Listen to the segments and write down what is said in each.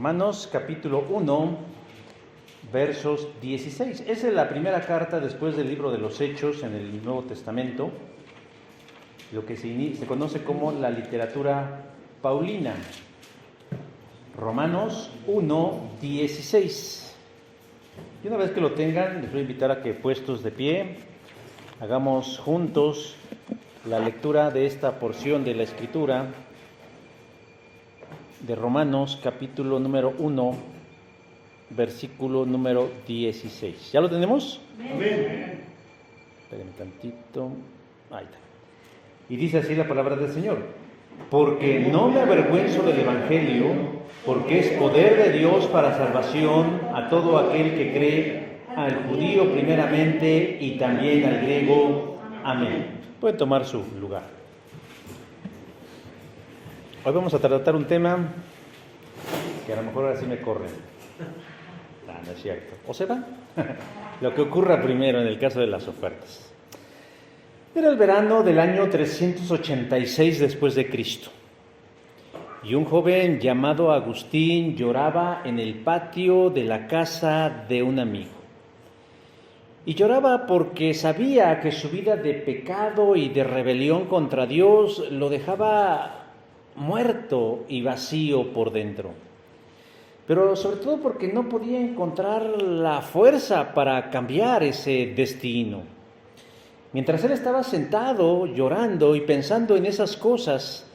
Romanos capítulo 1, versos 16. Esa es la primera carta después del libro de los Hechos en el Nuevo Testamento, lo que se conoce como la literatura paulina. Romanos 1, 16. Y una vez que lo tengan, les voy a invitar a que, puestos de pie, hagamos juntos la lectura de esta porción de la Escritura de Romanos capítulo número 1, versículo número 16. ¿Ya lo tenemos? Amén. Espérenme tantito. Ahí está. Y dice así la palabra del Señor: porque no me avergüenzo del Evangelio, porque es poder de Dios para salvación a todo aquel que cree, al judío primeramente y también al griego. Amén. Pueden tomar su lugar. Hoy vamos a tratar un tema que a lo mejor ahora sí me corren. No es cierto. ¿O se va? Lo que ocurra primero en el caso de las ofertas. Era el verano del año 386 después de Cristo. Y un joven llamado Agustín lloraba en el patio de la casa de un amigo. Y lloraba porque sabía que su vida de pecado y de rebelión contra Dios lo dejaba muerto y vacío por dentro. Pero sobre todo porque no podía encontrar la fuerza para cambiar ese destino. Mientras él estaba sentado, llorando y pensando en esas cosas,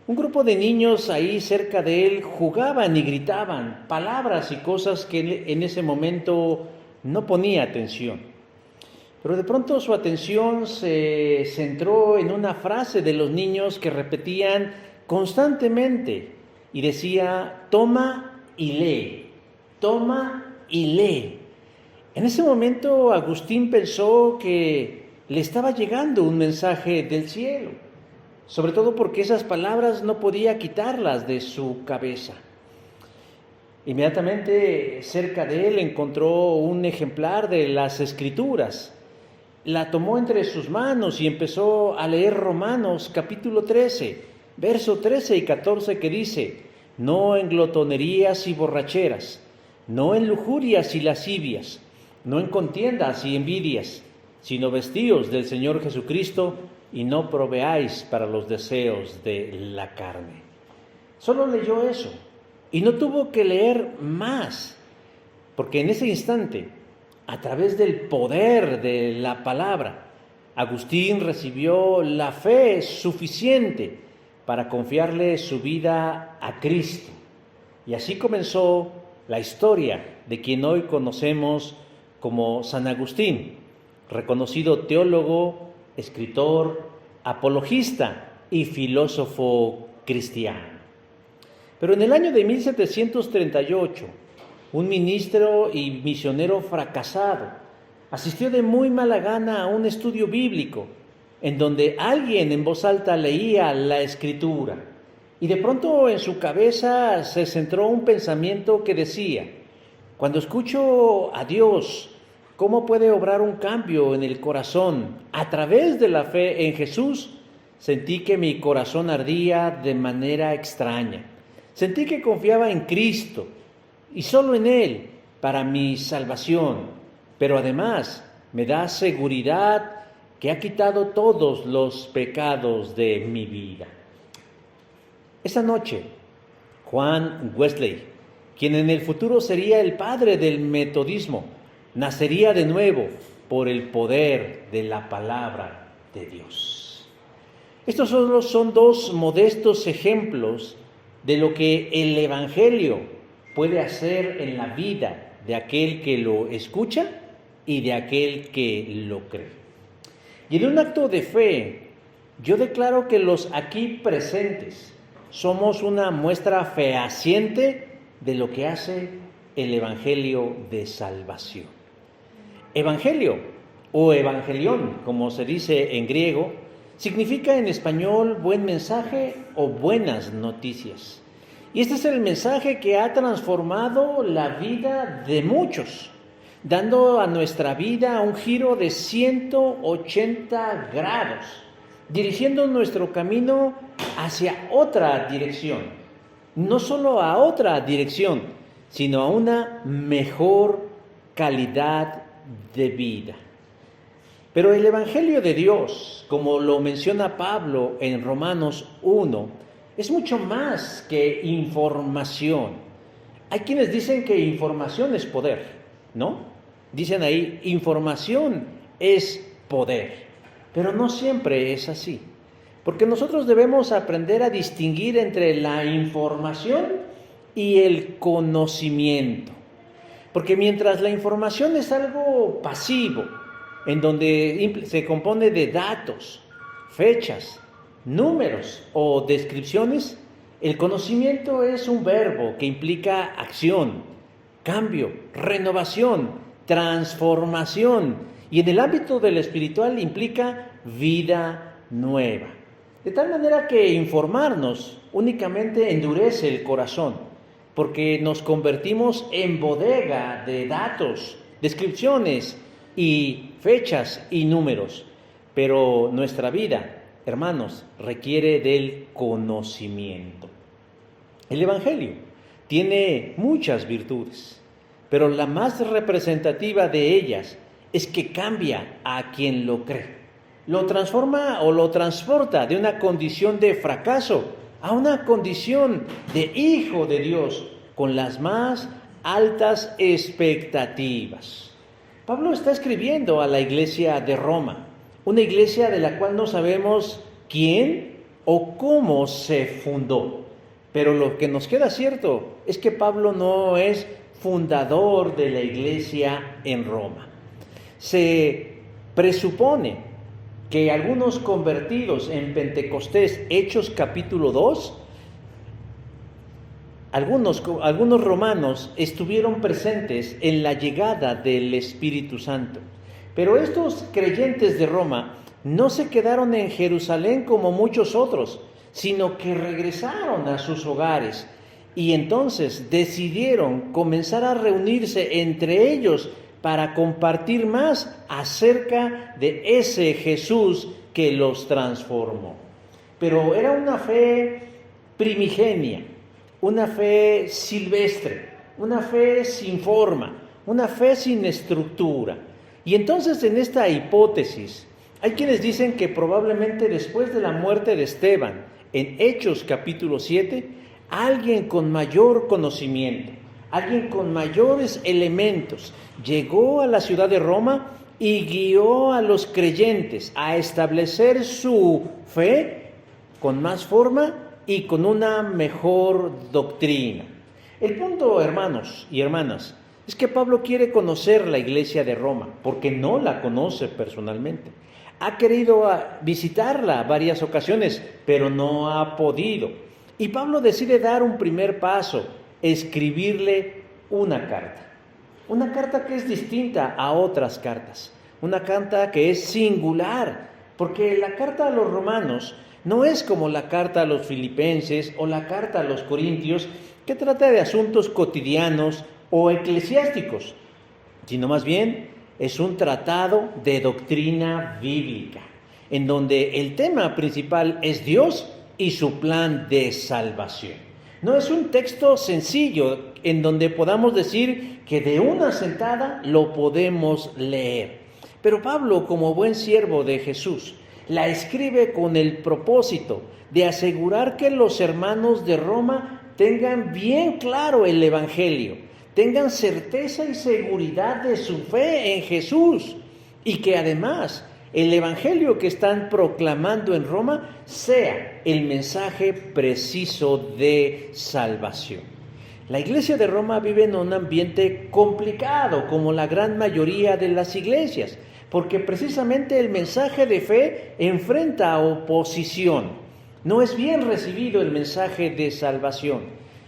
un grupo de niños ahí cerca de él jugaban y gritaban palabras y cosas que él en ese momento no ponía atención. Pero de pronto su atención se centró en una frase de los niños que repetían constantemente y decía: toma y lee, toma y lee. En ese momento Agustín pensó que le estaba llegando un mensaje del cielo, sobre todo porque esas palabras no podía quitarlas de su cabeza. Inmediatamente cerca de él encontró un ejemplar de las Escrituras, la tomó entre sus manos y empezó a leer Romanos capítulo 13, verso 13 y 14, que dice: no en glotonerías y borracheras, no en lujurias y lascivias, no en contiendas y envidias, sino vestíos del Señor Jesucristo y no proveáis para los deseos de la carne. Solo leyó eso y no tuvo que leer más, porque en ese instante, a través del poder de la palabra, Agustín recibió la fe suficiente para confiarle su vida a Cristo. Y así comenzó la historia de quien hoy conocemos como San Agustín, reconocido teólogo, escritor, apologista y filósofo cristiano. Pero en el año de 1738, un ministro y misionero fracasado asistió de muy mala gana a un estudio bíblico en donde alguien en voz alta leía la Escritura, y de pronto en su cabeza se centró un pensamiento que decía: cuando escucho a Dios, ¿cómo puede obrar un cambio en el corazón a través de la fe en Jesús? Sentí que mi corazón ardía de manera extraña. Sentí que confiaba en Cristo y solo en Él para mi salvación, pero además me da seguridad que ha quitado todos los pecados de mi vida. Esa noche, Juan Wesley, quien en el futuro sería el padre del metodismo, nacería de nuevo por el poder de la palabra de Dios. Estos solo son dos modestos ejemplos de lo que el Evangelio puede hacer en la vida de aquel que lo escucha y de aquel que lo cree. Y en un acto de fe, yo declaro que los aquí presentes somos una muestra fehaciente de lo que hace el Evangelio de salvación. Evangelio o evangelión, como se dice en griego, significa en español buen mensaje o buenas noticias. Y este es el mensaje que ha transformado la vida de muchos, dando a nuestra vida un giro de 180 grados, dirigiendo nuestro camino hacia otra dirección, no solo a otra dirección, sino a una mejor calidad de vida. Pero el Evangelio de Dios, como lo menciona Pablo en Romanos 1, es mucho más que información. Hay quienes dicen que información es poder, ¿no? Dicen ahí, información es poder. Pero no siempre es así. Porque nosotros debemos aprender a distinguir entre la información y el conocimiento. Porque mientras la información es algo pasivo, en donde se compone de datos, fechas, números o descripciones, el conocimiento es un verbo que implica acción, cambio, renovación, transformación, y en el ámbito del espiritual implica vida nueva. De tal manera que informarnos únicamente endurece el corazón, porque nos convertimos en bodega de datos, descripciones y fechas y números. Pero nuestra vida, hermanos, requiere del conocimiento. El Evangelio tiene muchas virtudes, pero la más representativa de ellas es que cambia a quien lo cree. Lo transforma o lo transporta de una condición de fracaso a una condición de hijo de Dios con las más altas expectativas. Pablo está escribiendo a la iglesia de Roma, una iglesia de la cual no sabemos quién o cómo se fundó. Pero lo que nos queda cierto es que Pablo no es fundador de la iglesia en Roma. Se presupone que algunos convertidos en Pentecostés, Hechos capítulo 2, algunos romanos estuvieron presentes en la llegada del Espíritu Santo. Pero estos creyentes de Roma no se quedaron en Jerusalén como muchos otros, sino que regresaron a sus hogares y entonces decidieron comenzar a reunirse entre ellos para compartir más acerca de ese Jesús que los transformó. Pero era una fe primigenia, una fe silvestre, una fe sin forma, una fe sin estructura. Y entonces en esta hipótesis, hay quienes dicen que probablemente después de la muerte de Esteban, en Hechos capítulo 7, alguien con mayor conocimiento, alguien con mayores elementos, llegó a la ciudad de Roma y guió a los creyentes a establecer su fe con más forma y con una mejor doctrina. El punto, hermanos y hermanas, es que Pablo quiere conocer la iglesia de Roma, porque no la conoce personalmente. Ha querido visitarla varias ocasiones, pero no ha podido. Y Pablo decide dar un primer paso, escribirle una carta que es distinta a otras cartas, una carta que es singular, porque la carta a los romanos no es como la carta a los filipenses o la carta a los corintios, que trata de asuntos cotidianos o eclesiásticos, sino más bien es un tratado de doctrina bíblica, en donde el tema principal es Dios y su plan de salvación. No es un texto sencillo en donde podamos decir que de una sentada lo podemos leer. Pero Pablo, como buen siervo de Jesús, la escribe con el propósito de asegurar que los hermanos de Roma tengan bien claro el Evangelio, tengan certeza y seguridad de su fe en Jesús y que además el Evangelio que están proclamando en Roma sea el mensaje preciso de salvación. La iglesia de Roma vive en un ambiente complicado, como la gran mayoría de las iglesias, porque precisamente el mensaje de fe enfrenta oposición. No es bien recibido el mensaje de salvación.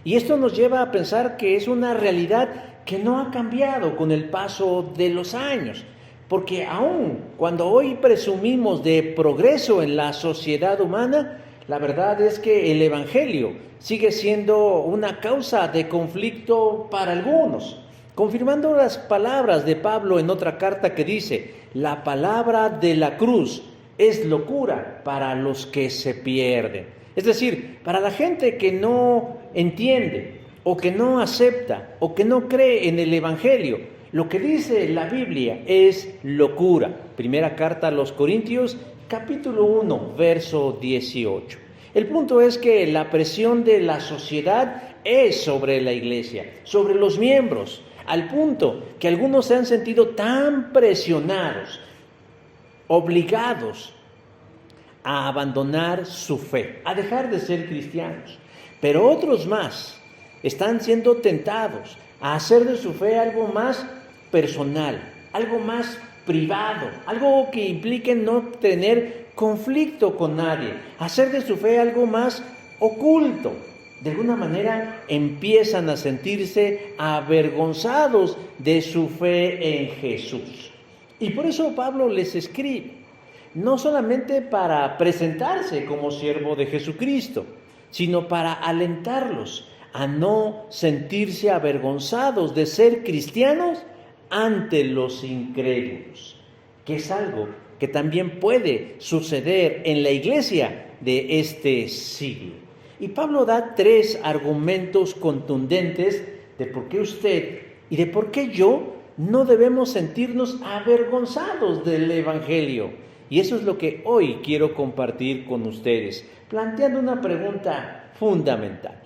Y esto nos lleva a pensar que es una realidad que no ha cambiado con el paso de los años. Porque aun cuando hoy presumimos de progreso en la sociedad humana, la verdad es que el Evangelio sigue siendo una causa de conflicto para algunos. Confirmando las palabras de Pablo en otra carta que dice: la palabra de la cruz es locura para los que se pierden. Es decir, para la gente que no entiende, o que no acepta, o que no cree en el Evangelio, lo que dice la Biblia es locura. Primera carta a los Corintios, capítulo 1, verso 18. El punto es que la presión de la sociedad es sobre la iglesia, sobre los miembros, al punto que algunos se han sentido tan presionados, obligados a abandonar su fe, a dejar de ser cristianos. Pero otros más están siendo tentados a hacer de su fe algo más personal, algo más privado, algo que implique no tener conflicto con nadie, hacer de su fe algo más oculto. De alguna manera empiezan a sentirse avergonzados de su fe en Jesús. Y por eso Pablo les escribe, no solamente para presentarse como siervo de Jesucristo, sino para alentarlos a no sentirse avergonzados de ser cristianos ante los incrédulos, que es algo que también puede suceder en la iglesia de este siglo. Y Pablo da 3 argumentos contundentes de por qué usted y de por qué yo no debemos sentirnos avergonzados del Evangelio. Y eso es lo que hoy quiero compartir con ustedes, planteando una pregunta fundamental.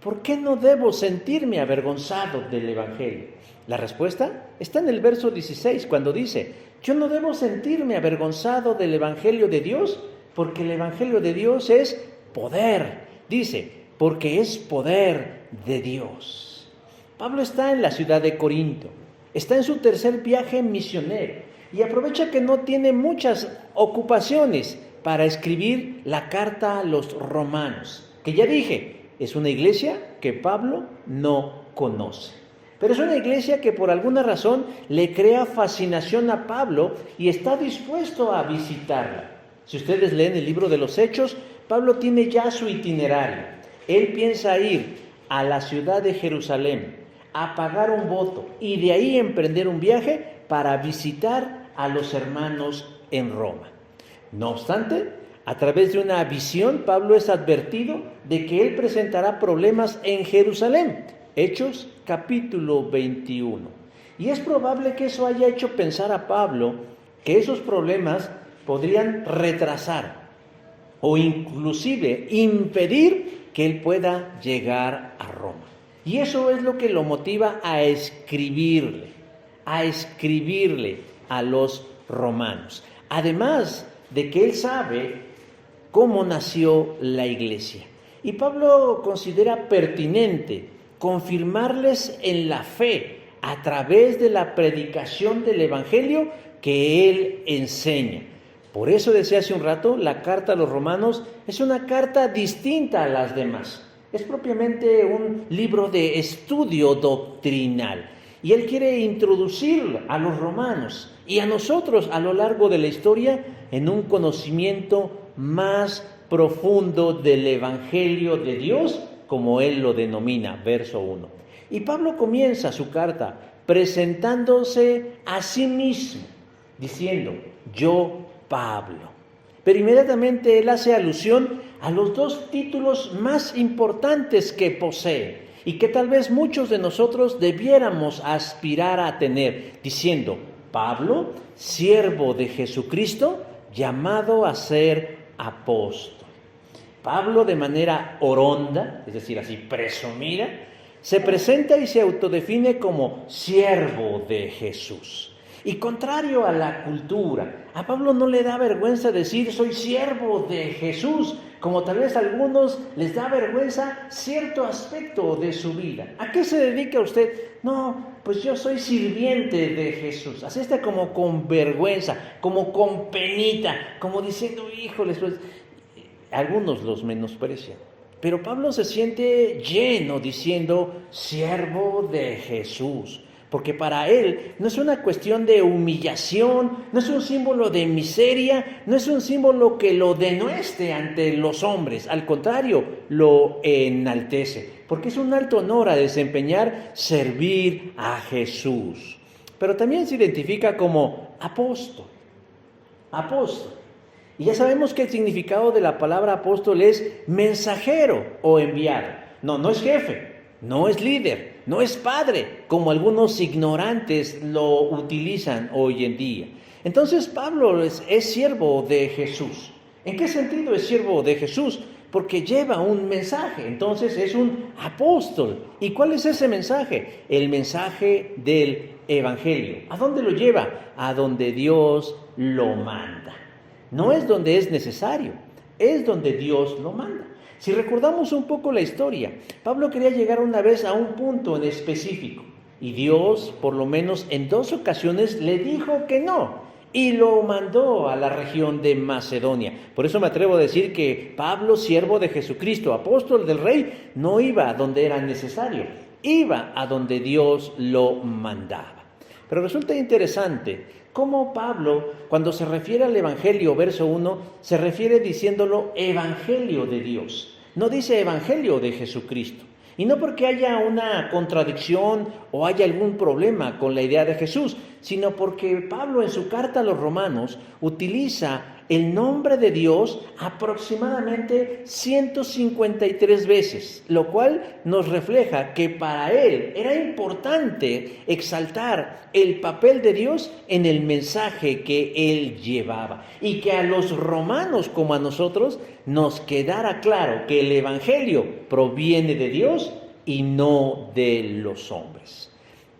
¿Por qué no debo sentirme avergonzado del Evangelio? La respuesta está en el verso 16, cuando dice: yo no debo sentirme avergonzado del Evangelio de Dios, porque el Evangelio de Dios es poder. Dice, porque es poder de Dios. Pablo está en la ciudad de Corinto, está en su tercer viaje misionero y aprovecha que no tiene muchas ocupaciones para escribir la carta a los romanos, que ya dije, es una iglesia que Pablo no conoce. Pero es una iglesia que por alguna razón le crea fascinación a Pablo y está dispuesto a visitarla. Si ustedes leen el libro de los Hechos, Pablo tiene ya su itinerario. Él piensa ir a la ciudad de Jerusalén, a pagar un voto y de ahí emprender un viaje para visitar a los hermanos en Roma. No obstante, a través de una visión, Pablo es advertido de que él presentará problemas en Jerusalén. Hechos capítulo 21. Y es probable que eso haya hecho pensar a Pablo que esos problemas podrían retrasar o inclusive impedir que él pueda llegar a Roma. Y eso es lo que lo motiva a escribirle a los romanos. Además de que él sabe cómo nació la iglesia. Y Pablo considera pertinente confirmarles en la fe a través de la predicación del Evangelio que él enseña. Por eso decía hace un rato, la carta a los romanos es una carta distinta a las demás. Es propiamente un libro de estudio doctrinal. Y él quiere introducir a los romanos y a nosotros a lo largo de la historia en un conocimiento más profundo del Evangelio de Dios, como él lo denomina, verso 1. Y Pablo comienza su carta presentándose a sí mismo, diciendo, yo Pablo. Pero inmediatamente él hace alusión a los 2 títulos más importantes que posee y que tal vez muchos de nosotros debiéramos aspirar a tener, diciendo, Pablo, siervo de Jesucristo, llamado a ser apóstol. Pablo, de manera oronda, es decir, así presumida, se presenta y se autodefine como siervo de Jesús. Y contrario a la cultura, a Pablo no le da vergüenza decir soy siervo de Jesús, como tal vez a algunos les da vergüenza cierto aspecto de su vida. ¿A qué se dedica usted? No, pues yo soy sirviente de Jesús. Así está como con vergüenza, como con penita, como diciendo, híjoles, pues algunos los menosprecian. Pero Pablo se siente lleno diciendo siervo de Jesús. Porque para él no es una cuestión de humillación, no es un símbolo de miseria, no es un símbolo que lo denueste ante los hombres. Al contrario, lo enaltece. Porque es un alto honor a desempeñar servir a Jesús. Pero también se identifica como apóstol. Apóstol. Y ya sabemos que el significado de la palabra apóstol es mensajero o enviado. No, no es jefe, no es líder, no es padre, como algunos ignorantes lo utilizan hoy en día. Entonces Pablo es siervo de Jesús. ¿En qué sentido es siervo de Jesús? Porque lleva un mensaje, entonces es un apóstol. ¿Y cuál es ese mensaje? El mensaje del Evangelio. ¿A dónde lo lleva? A donde Dios lo manda. No es donde es necesario, es donde Dios lo manda. Si recordamos un poco la historia, Pablo quería llegar una vez a un punto en específico y Dios, por lo menos en 2 ocasiones, le dijo que no y lo mandó a la región de Macedonia. Por eso me atrevo a decir que Pablo, siervo de Jesucristo, apóstol del Rey, no iba a donde era necesario, iba a donde Dios lo mandaba. Pero resulta interesante cómo Pablo, cuando se refiere al Evangelio, verso 1, se refiere diciéndolo Evangelio de Dios. No dice Evangelio de Jesucristo. Y no porque haya una contradicción o haya algún problema con la idea de Jesús, sino porque Pablo en su carta a los Romanos utiliza el nombre de Dios aproximadamente 153 veces, lo cual nos refleja que para él era importante exaltar el papel de Dios en el mensaje que él llevaba y que a los romanos como a nosotros nos quedara claro que el Evangelio proviene de Dios y no de los hombres.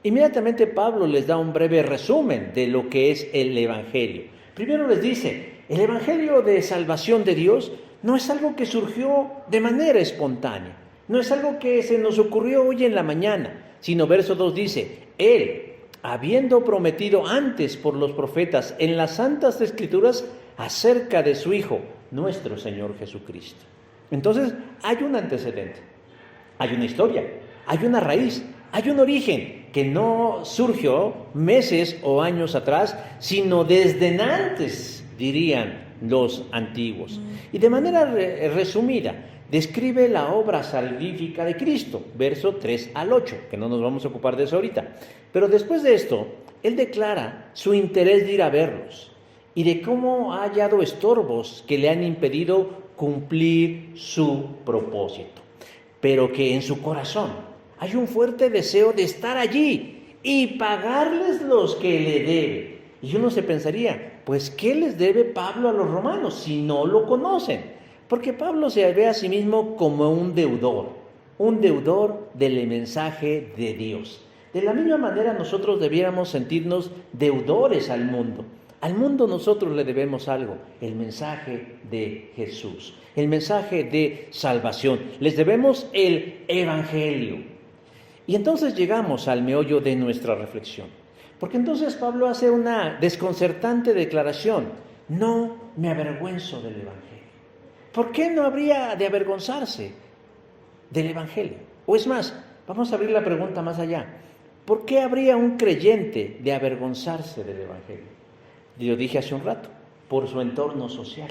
Inmediatamente Pablo les da un breve resumen de lo que es el Evangelio. Primero les dice, el Evangelio de salvación de Dios no es algo que surgió de manera espontánea, no es algo que se nos ocurrió hoy en la mañana, sino verso 2 dice, Él, habiendo prometido antes por los profetas en las santas escrituras acerca de su Hijo, nuestro Señor Jesucristo. Entonces hay un antecedente, hay una historia, hay una raíz, hay un origen que no surgió meses o años atrás, sino desde antes, dirían los antiguos. Y de manera resumida, describe la obra salvífica de Cristo, verso 3 al 8, que no nos vamos a ocupar de eso ahorita. Pero después de esto, él declara su interés de ir a verlos y de cómo ha hallado estorbos que le han impedido cumplir su propósito, pero que en su corazón hay un fuerte deseo de estar allí y pagarles los que le debe. Y uno se pensaría, pues ¿qué les debe Pablo a los romanos si no lo conocen? Porque Pablo se ve a sí mismo como un deudor del mensaje de Dios. De la misma manera nosotros debiéramos sentirnos deudores al mundo. Al mundo nosotros le debemos algo, el mensaje de Jesús, el mensaje de salvación. Les debemos el Evangelio. Y entonces llegamos al meollo de nuestra reflexión. Porque entonces Pablo hace una desconcertante declaración. No me avergüenzo del Evangelio. ¿Por qué no habría de avergonzarse del Evangelio? O es más, vamos a abrir la pregunta más allá. ¿Por qué habría un creyente de avergonzarse del Evangelio? Yo dije hace un rato, por su entorno social,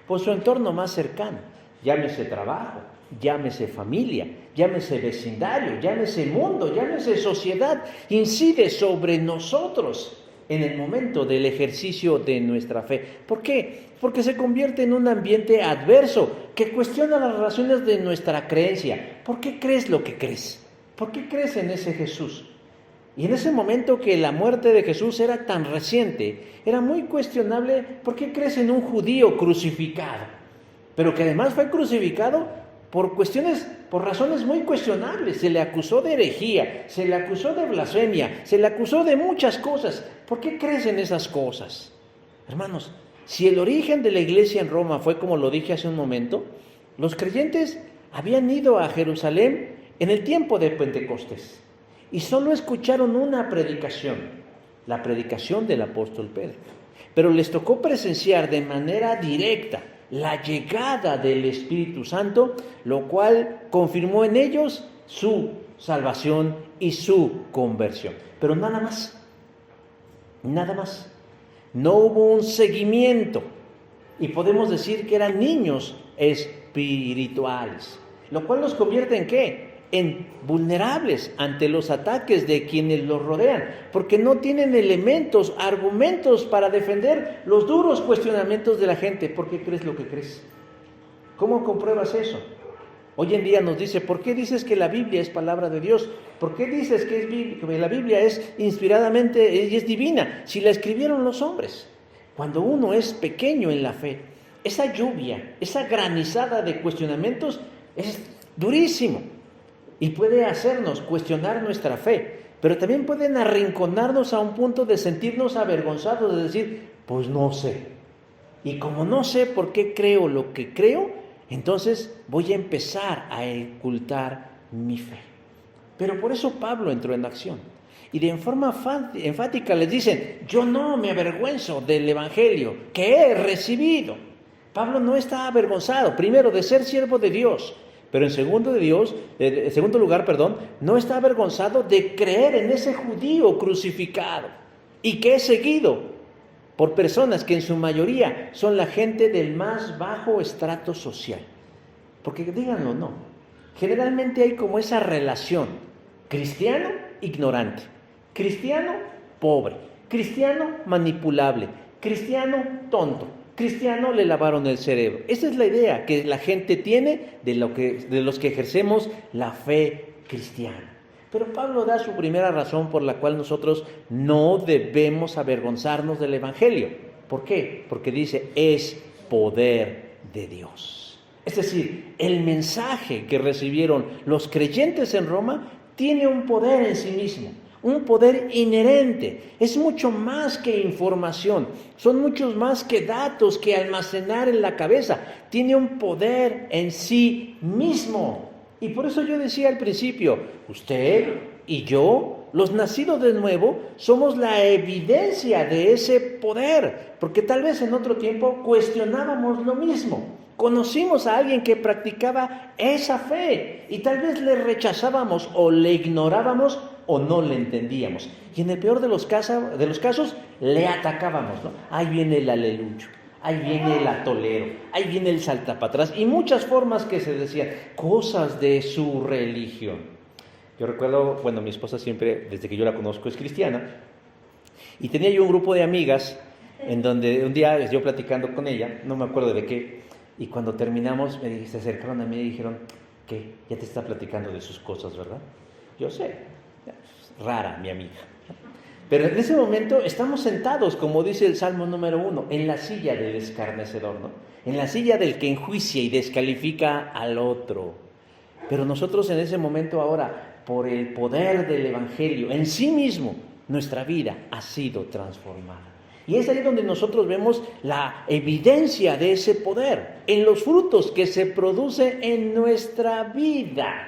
por su entorno más cercano, llámese trabajo, llámese familia, llámese vecindario, llámese mundo, llámese sociedad, incide sobre nosotros en el momento del ejercicio de nuestra fe. ¿Por qué? Porque se convierte en un ambiente adverso que cuestiona las razones de nuestra creencia. ¿Por qué crees lo que crees? ¿Por qué crees en ese Jesús? Y en ese momento que la muerte de Jesús era tan reciente, era muy cuestionable por qué crees en un judío crucificado, pero que además fue crucificado por razones muy cuestionables. Se le acusó de herejía, se le acusó de blasfemia, se le acusó de muchas cosas. ¿Por qué crees en esas cosas? Hermanos, si el origen de la iglesia en Roma fue como lo dije hace un momento, los creyentes habían ido a Jerusalén en el tiempo de Pentecostés y solo escucharon una predicación, la predicación del apóstol Pedro. Pero les tocó presenciar de manera directa la llegada del Espíritu Santo, lo cual confirmó en ellos su salvación y su conversión. Pero nada más. No hubo un seguimiento y podemos decir que eran niños espirituales, lo cual los convierte ¿en qué? En vulnerables ante los ataques de quienes los rodean, porque no tienen elementos, argumentos para defender los duros cuestionamientos de la gente. ¿Por qué crees lo que crees? ¿Cómo compruebas eso? Hoy en día nos dice, ¿por qué dices que la Biblia es palabra de Dios? ¿Por qué dices que la Biblia es inspiradamente y es divina? Si la escribieron los hombres. Cuando uno es pequeño en la fe, esa lluvia, esa granizada de cuestionamientos es durísimo y puede hacernos cuestionar nuestra fe, pero también pueden arrinconarnos a un punto de sentirnos avergonzados, de decir, pues no sé. Y como no sé por qué creo lo que creo, entonces voy a empezar a ocultar mi fe. Pero por eso Pablo entró en acción. Y de forma enfática les dicen, yo no me avergüenzo del evangelio que he recibido. Pablo no está avergonzado, primero, de ser siervo de Dios, pero en segundo lugar, no está avergonzado de creer en ese judío crucificado y que es seguido por personas que en su mayoría son la gente del más bajo estrato social. Porque díganlo, no, generalmente hay como esa relación, cristiano ignorante, cristiano pobre, cristiano manipulable, cristiano tonto, cristiano le lavaron el cerebro. Esa es la idea que la gente tiene de los que ejercemos la fe cristiana. Pero Pablo da su primera razón por la cual nosotros no debemos avergonzarnos del evangelio. ¿Por qué? Porque dice, es poder de Dios. Es decir, el mensaje que recibieron los creyentes en Roma tiene un poder en sí mismo, un poder inherente. Es mucho más que información, son muchos más que datos que almacenar en la cabeza. Tiene un poder en sí mismo. Y por eso yo decía al principio, usted y yo, los nacidos de nuevo, somos la evidencia de ese poder, porque tal vez en otro tiempo cuestionábamos lo mismo. Conocimos a alguien que practicaba esa fe y tal vez le rechazábamos o le ignorábamos o no le entendíamos. Y en el peor de los casos, le atacábamos, ¿no? Ahí viene el aleluyo. Ahí viene el atolero, ahí viene el saltapatrás y muchas formas que se decían, cosas de su religión. Yo recuerdo, mi esposa siempre, desde que yo la conozco, es cristiana, y tenía yo un grupo de amigas en donde un día yo platicando con ella, no me acuerdo de qué, y cuando terminamos se acercaron a mí y dijeron, ¿qué? Ya te está platicando de sus cosas, ¿verdad? Yo sé, rara mi amiga. Pero en ese momento estamos sentados, como dice el Salmo número 1, en la silla del escarnecedor, ¿no? En la silla del que enjuicia y descalifica al otro. Pero nosotros en ese momento ahora, por el poder del Evangelio en sí mismo, nuestra vida ha sido transformada. Y es ahí donde nosotros vemos la evidencia de ese poder, en los frutos que se produce en nuestra vida.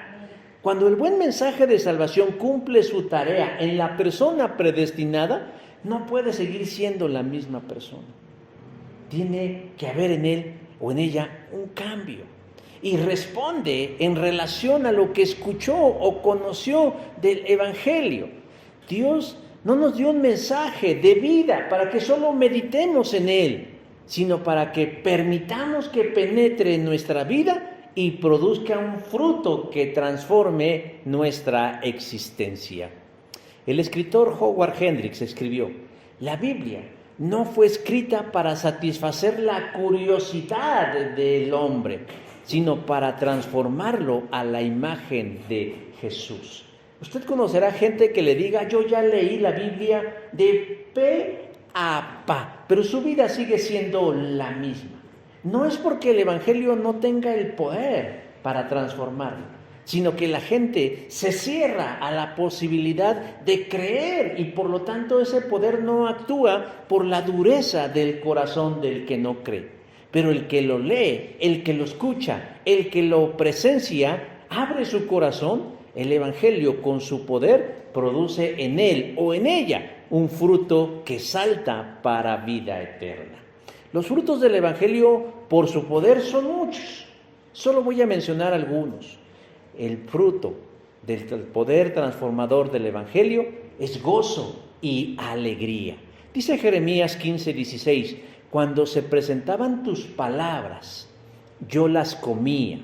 Cuando el buen mensaje de salvación cumple su tarea en la persona predestinada, no puede seguir siendo la misma persona. Tiene que haber en él o en ella un cambio. Y responde en relación a lo que escuchó o conoció del Evangelio. Dios no nos dio un mensaje de vida para que solo meditemos en él, sino para que permitamos que penetre en nuestra vida y produzca un fruto que transforme nuestra existencia. El escritor Howard Hendricks escribió, la Biblia no fue escrita para satisfacer la curiosidad del hombre, sino para transformarlo a la imagen de Jesús. Usted conocerá gente que le diga, yo ya leí la Biblia de pe a pa, pero su vida sigue siendo la misma. No es porque el Evangelio no tenga el poder para transformarlo, sino que la gente se cierra a la posibilidad de creer y por lo tanto ese poder no actúa por la dureza del corazón del que no cree. Pero el que lo lee, el que lo escucha, el que lo presencia, abre su corazón, el Evangelio con su poder produce en él o en ella un fruto que salta para vida eterna. Los frutos del Evangelio, por su poder, son muchos. Solo voy a mencionar algunos. El fruto del poder transformador del Evangelio es gozo y alegría. Dice Jeremías 15:16, cuando se presentaban tus palabras, yo las comía,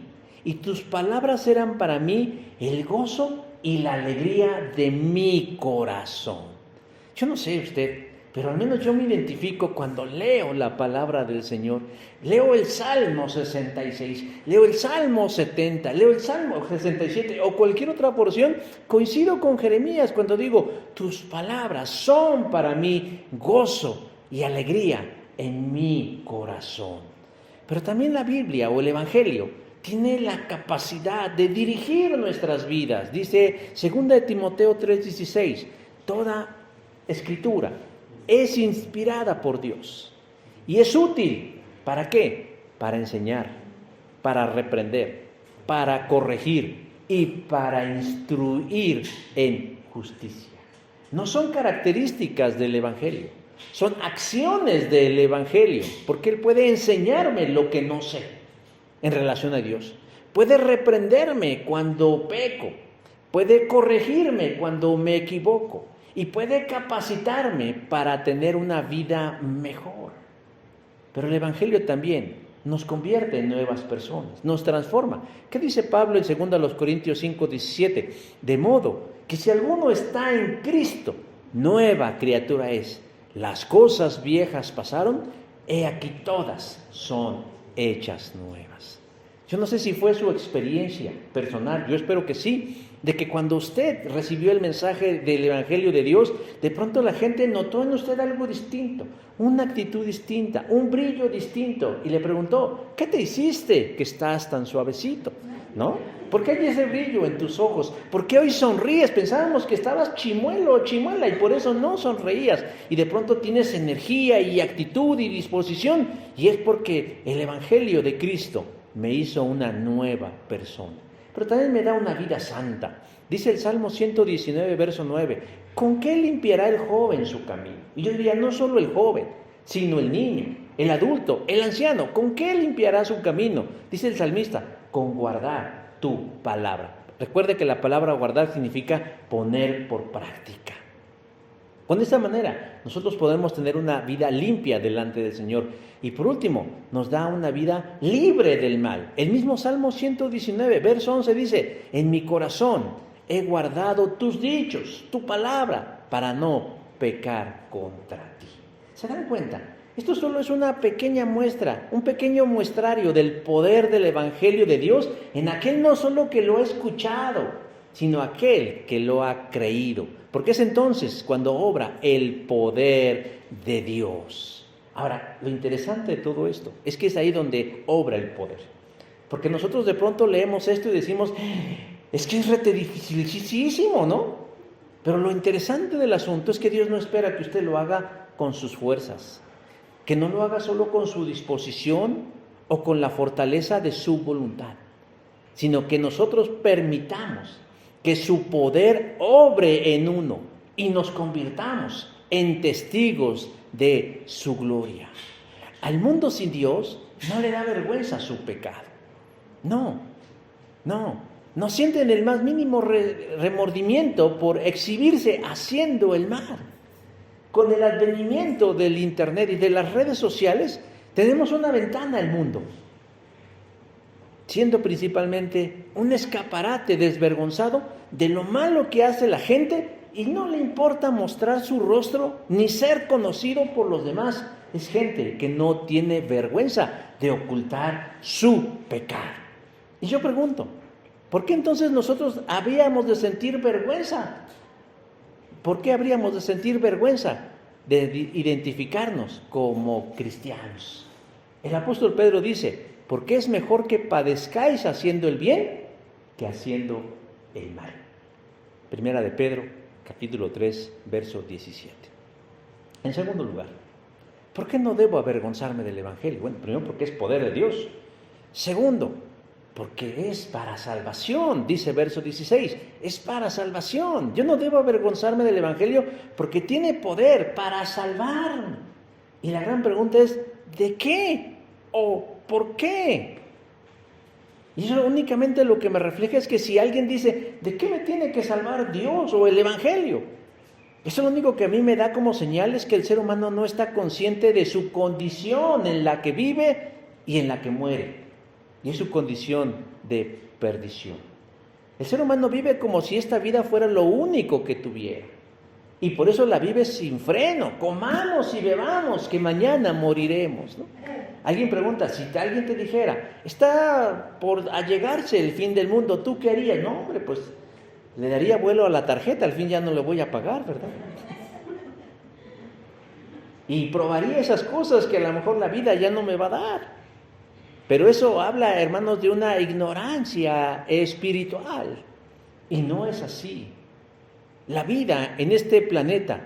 y tus palabras eran para mí el gozo y la alegría de mi corazón. Yo no sé usted, pero al menos yo me identifico cuando leo la palabra del Señor. Leo el Salmo 66, leo el Salmo 70, leo el Salmo 67 o cualquier otra porción. Coincido con Jeremías cuando digo, tus palabras son para mí gozo y alegría en mi corazón. Pero también la Biblia o el Evangelio tiene la capacidad de dirigir nuestras vidas. Dice 2 Timoteo 3:16, toda escritura es inspirada por Dios y es útil. ¿Para qué? Para enseñar, para reprender, para corregir y para instruir en justicia. No son características del Evangelio, son acciones del Evangelio, porque Él puede enseñarme lo que no sé en relación a Dios, puede reprenderme cuando peco, puede corregirme cuando me equivoco y puede capacitarme para tener una vida mejor. Pero el Evangelio también nos convierte en nuevas personas, nos transforma. ¿Qué dice Pablo en 2 Corintios 5:17? De modo que si alguno está en Cristo, nueva criatura es. Las cosas viejas pasaron, he aquí todas son hechas nuevas. Yo no sé si fue su experiencia personal, yo espero que sí, de que cuando usted recibió el mensaje del Evangelio de Dios, de pronto la gente notó en usted algo distinto, una actitud distinta, un brillo distinto, y le preguntó, ¿qué te hiciste que estás tan suavecito? ¿No? ¿Por qué hay ese brillo en tus ojos? ¿Por qué hoy sonríes? Pensábamos que estabas chimuelo o chimuela y por eso no sonreías. Y de pronto tienes energía y actitud y disposición. Y es porque el Evangelio de Cristo me hizo una nueva persona. Pero también me da una vida santa. Dice el Salmo 119, verso 9, ¿con qué limpiará el joven su camino? Y yo diría, no solo el joven, sino el niño, el adulto, el anciano. ¿Con qué limpiará su camino? Dice el salmista, con guardar tu palabra. Recuerde que la palabra guardar significa poner por práctica. Con esta manera nosotros podemos tener una vida limpia delante del Señor. Y por último, nos da una vida libre del mal. El mismo Salmo 119, verso 11 dice, en mi corazón he guardado tus dichos, tu palabra, para no pecar contra ti. ¿Se dan cuenta? Esto solo es una pequeña muestra, un pequeño muestrario del poder del Evangelio de Dios en aquel no solo que lo ha escuchado, sino aquel que lo ha creído. Porque es entonces cuando obra el poder de Dios. Ahora, lo interesante de todo esto es que es ahí donde obra el poder. Porque nosotros de pronto leemos esto y decimos, es que es rete dificilísimo, ¿no? Pero lo interesante del asunto es que Dios no espera que usted lo haga con sus fuerzas, que no lo haga solo con su disposición o con la fortaleza de su voluntad, sino que nosotros permitamos que su poder obre en uno y nos convirtamos en testigos de su gloria. Al mundo sin Dios no le da vergüenza su pecado. No sienten el más mínimo remordimiento por exhibirse haciendo el mal. Con el advenimiento del internet y de las redes sociales, tenemos una ventana al mundo, siendo principalmente un escaparate desvergonzado de lo malo que hace la gente y no le importa mostrar su rostro ni ser conocido por los demás. Es gente que no tiene vergüenza de ocultar su pecado. Y yo pregunto, ¿por qué entonces nosotros habríamos de sentir vergüenza? ¿Por qué habríamos de sentir vergüenza de identificarnos como cristianos? El apóstol Pedro dice, porque es mejor que padezcáis haciendo el bien que haciendo el mal. Primera de Pedro, capítulo 3, verso 17. En segundo lugar, ¿por qué no debo avergonzarme del Evangelio? Bueno, primero porque es poder de Dios. Segundo, porque es para salvación, dice verso 16, es para salvación. Yo no debo avergonzarme del Evangelio porque tiene poder para salvar. Y la gran pregunta es, ¿de qué o por qué? Y eso únicamente lo que me refleja es que si alguien dice, ¿de qué me tiene que salvar Dios o el Evangelio? Eso lo único que a mí me da como señal es que el ser humano no está consciente de su condición en la que vive y en la que muere. Y es su condición de perdición. El ser humano vive como si esta vida fuera lo único que tuviera. Y por eso la vives sin freno. Comamos y bebamos, que mañana moriremos, ¿no? Alguien pregunta, si alguien te dijera, está por allegarse el fin del mundo, ¿tú qué harías? No, hombre, pues le daría vuelo a la tarjeta, al fin ya no le voy a pagar, ¿verdad? Y probaría esas cosas que a lo mejor la vida ya no me va a dar. Pero eso habla, hermanos, de una ignorancia espiritual. Y no es así. La vida en este planeta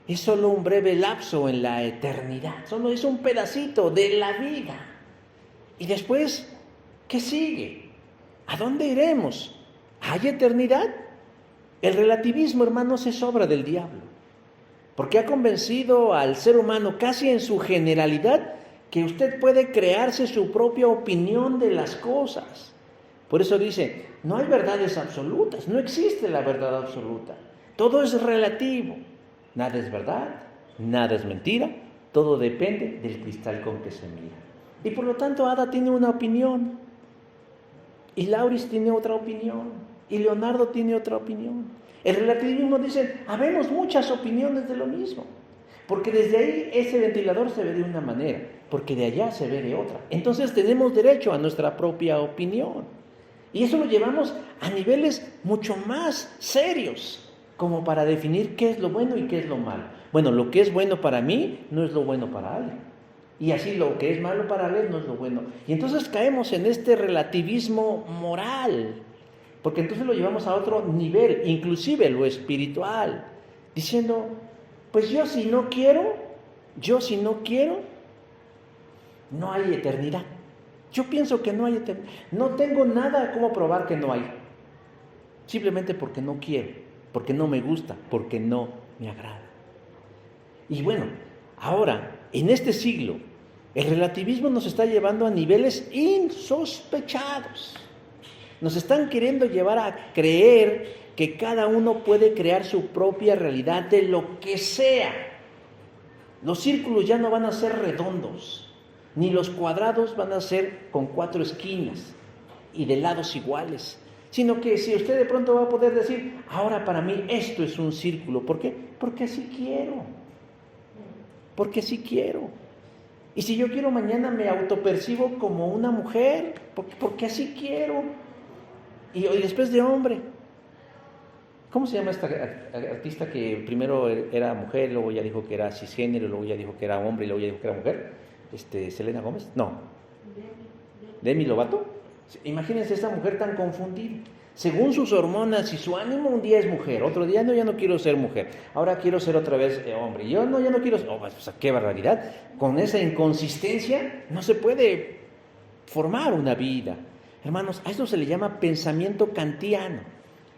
es solo un breve lapso en la eternidad. Solo es un pedacito de la vida. Y después, ¿qué sigue? ¿A dónde iremos? ¿Hay eternidad? El relativismo, hermanos, es obra del diablo. Porque ha convencido al ser humano casi en su generalidad que usted puede crearse su propia opinión de las cosas. Por eso dice, no hay verdades absolutas, no existe la verdad absoluta. Todo es relativo. Nada es verdad, nada es mentira, todo depende del cristal con que se mira. Y por lo tanto Ada tiene una opinión, y Lauris tiene otra opinión, y Leonardo tiene otra opinión. El relativismo dice, habemos muchas opiniones de lo mismo, porque desde ahí ese ventilador se ve de una manera, porque de allá se ve de otra. Entonces tenemos derecho a nuestra propia opinión. Y eso lo llevamos a niveles mucho más serios, como para definir qué es lo bueno y qué es lo malo. Bueno, lo que es bueno para mí no es lo bueno para alguien. Y así lo que es malo para alguien no es lo bueno. Y entonces caemos en este relativismo moral, porque entonces lo llevamos a otro nivel, inclusive lo espiritual, diciendo, pues yo si no quiero, no hay eternidad. Yo pienso que no hay eternidad. No tengo nada como probar que no hay. Simplemente porque no quiero, porque no me gusta, porque no me agrada. Y bueno, ahora, en este siglo, el relativismo nos está llevando a niveles insospechados. Nos están queriendo llevar a creer que cada uno puede crear su propia realidad de lo que sea. Los círculos ya no van a ser redondos, ni los cuadrados van a ser con 4 esquinas y de lados iguales, sino que si usted de pronto va a poder decir, ahora para mí esto es un círculo. ¿Por qué? Porque así quiero. Porque así quiero. Y si yo quiero mañana me autopercibo como una mujer, porque así quiero. Y después de hombre. ¿Cómo se llama esta artista que primero era mujer, luego ya dijo que era cisgénero, luego ya dijo que era hombre y luego ya dijo que era mujer? ¿Selena Gómez? No. ¿Demi Lovato? Imagínense esta mujer tan confundida. Según sus hormonas y su ánimo, un día es mujer, otro día no, ya no quiero ser mujer, ahora quiero ser otra vez hombre. Yo no, ya no quiero. Oh, pues, qué barbaridad. Con esa inconsistencia no se puede formar una vida. Hermanos, a esto se le llama pensamiento kantiano,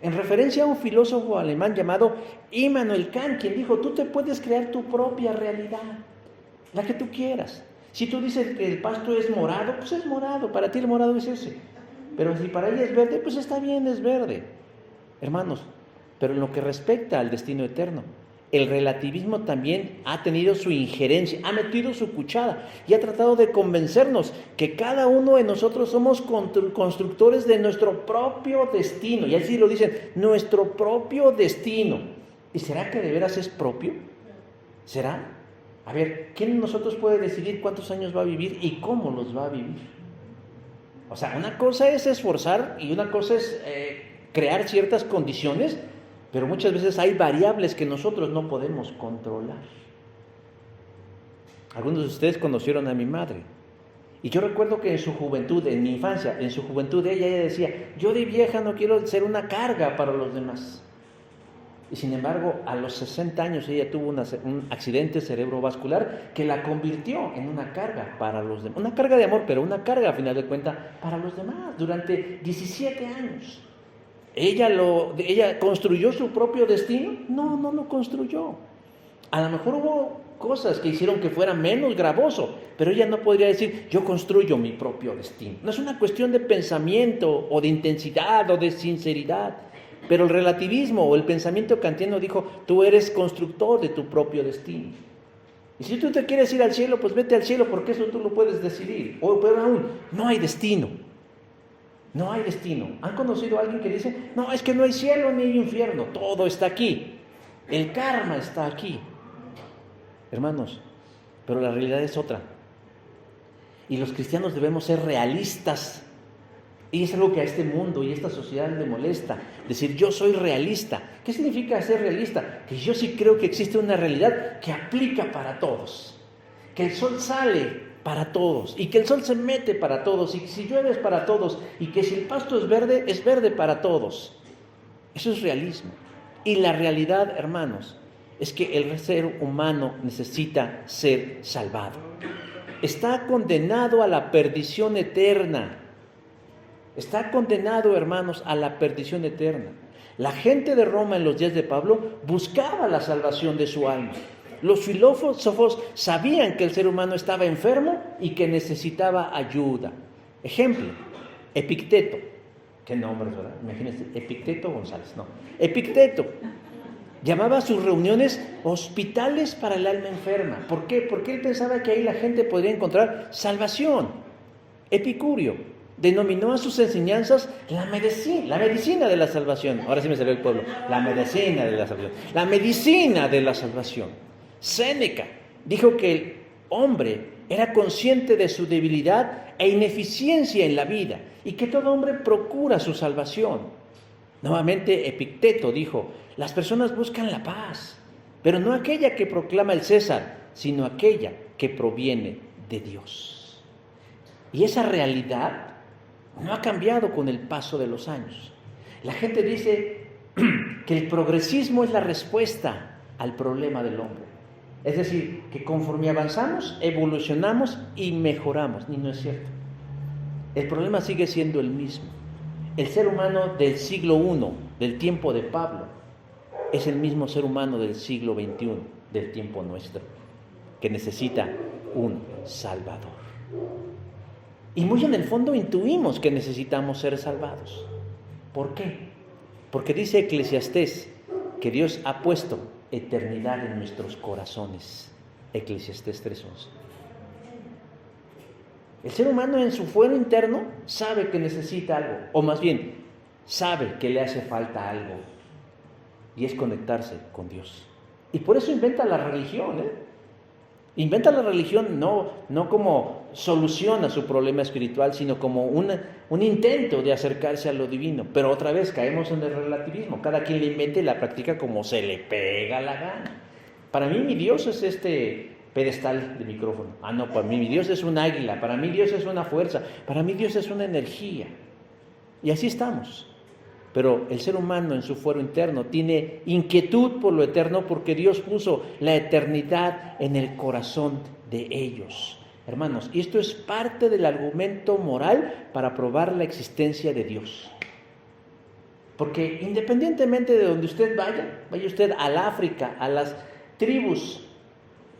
en referencia a un filósofo alemán llamado Immanuel Kant, quien dijo, tú te puedes crear tu propia realidad, la que tú quieras. Si tú dices que el pasto es morado, pues es morado, para ti el morado es ese. Pero si para ella es verde, pues está bien, es verde. Hermanos, pero en lo que respecta al destino eterno, el relativismo también ha tenido su injerencia, ha metido su cuchara y ha tratado de convencernos que cada uno de nosotros somos constructores de nuestro propio destino. Y así lo dicen, nuestro propio destino. ¿Y será que de veras es propio? ¿Será? A ver, ¿quién de nosotros puede decidir cuántos años va a vivir y cómo los va a vivir? O sea, una cosa es esforzar y una cosa es crear ciertas condiciones, pero muchas veces hay variables que nosotros no podemos controlar. Algunos de ustedes conocieron a mi madre. Y yo recuerdo que en su juventud, en mi infancia, en su juventud ella decía, yo de vieja no quiero ser una carga para los demás. Y sin embargo, a los 60 años ella tuvo un accidente cerebrovascular que la convirtió en una carga para los demás. Una carga de amor, pero una carga, a final de cuentas, para los demás. Durante 17 años. ¿Ella construyó su propio destino? No, no lo construyó. A lo mejor hubo cosas que hicieron que fuera menos gravoso, pero ella no podría decir, yo construyo mi propio destino. No es una cuestión de pensamiento, o de intensidad, o de sinceridad. Pero el relativismo o el pensamiento kantiano dijo, tú eres constructor de tu propio destino. Y si tú te quieres ir al cielo, pues vete al cielo, porque eso tú lo puedes decidir. O peor aún, no hay destino. No hay destino. ¿Han conocido a alguien que dice, no, es que no hay cielo ni hay infierno, todo está aquí? El karma está aquí. Hermanos, pero la realidad es otra. Y los cristianos debemos ser realistas. Y es algo que a este mundo y a esta sociedad le molesta. Decir, yo soy realista. ¿Qué significa ser realista? Que yo sí creo que existe una realidad que aplica para todos. Que el sol sale para todos. Y que el sol se mete para todos. Y que si llueve es para todos. Y que si el pasto es verde para todos. Eso es realismo. Y la realidad, hermanos, es que el ser humano necesita ser salvado. Está condenado a la perdición eterna. Está condenado, hermanos, a la perdición eterna. La gente de Roma en los días de Pablo buscaba la salvación de su alma. Los filósofos sabían que el ser humano estaba enfermo y que necesitaba ayuda. Ejemplo, Epicteto. ¿Qué nombre, verdad? Imagínense, Epicteto González, no. Epicteto llamaba a sus reuniones hospitales para el alma enferma. ¿Por qué? Porque él pensaba que ahí la gente podría encontrar salvación. Epicurio denominó a sus enseñanzas la medicina de la salvación. Ahora sí me salió el pueblo. La medicina de la salvación. La medicina de la salvación. Séneca dijo que el hombre era consciente de su debilidad e ineficiencia en la vida y que todo hombre procura su salvación. Nuevamente Epicteto dijo, las personas buscan la paz, pero no aquella que proclama el César, sino aquella que proviene de Dios. Y esa realidad no ha cambiado con el paso de los años. La gente dice que el progresismo es la respuesta al problema del hombre. Es decir, que conforme avanzamos, evolucionamos y mejoramos. Y no es cierto. El problema sigue siendo el mismo. El ser humano del siglo I, del tiempo de Pablo, es el mismo ser humano del siglo XXI, del tiempo nuestro, que necesita un Salvador. Y muy en el fondo intuimos que necesitamos ser salvados. ¿Por qué? Porque dice Eclesiastés que Dios ha puesto eternidad en nuestros corazones. Eclesiastés 3:11. El ser humano en su fuero interno sabe que necesita algo, o más bien, sabe que le hace falta algo, y es conectarse con Dios. Y por eso inventa la religión, Inventa la religión no como solución a su problema espiritual, sino como un intento de acercarse a lo divino. Pero otra vez caemos en el relativismo. Cada quien la inventa y la practica como se le pega la gana. Para mí mi Dios es este pedestal de micrófono. No, para mí mi Dios es un águila. Para mí Dios es una fuerza. Para mí Dios es una energía. Y así estamos. Pero el ser humano en su fuero interno tiene inquietud por lo eterno porque Dios puso la eternidad en el corazón de ellos. Hermanos, y esto es parte del argumento moral para probar la existencia de Dios. Porque independientemente de donde usted vaya usted al África, a las tribus,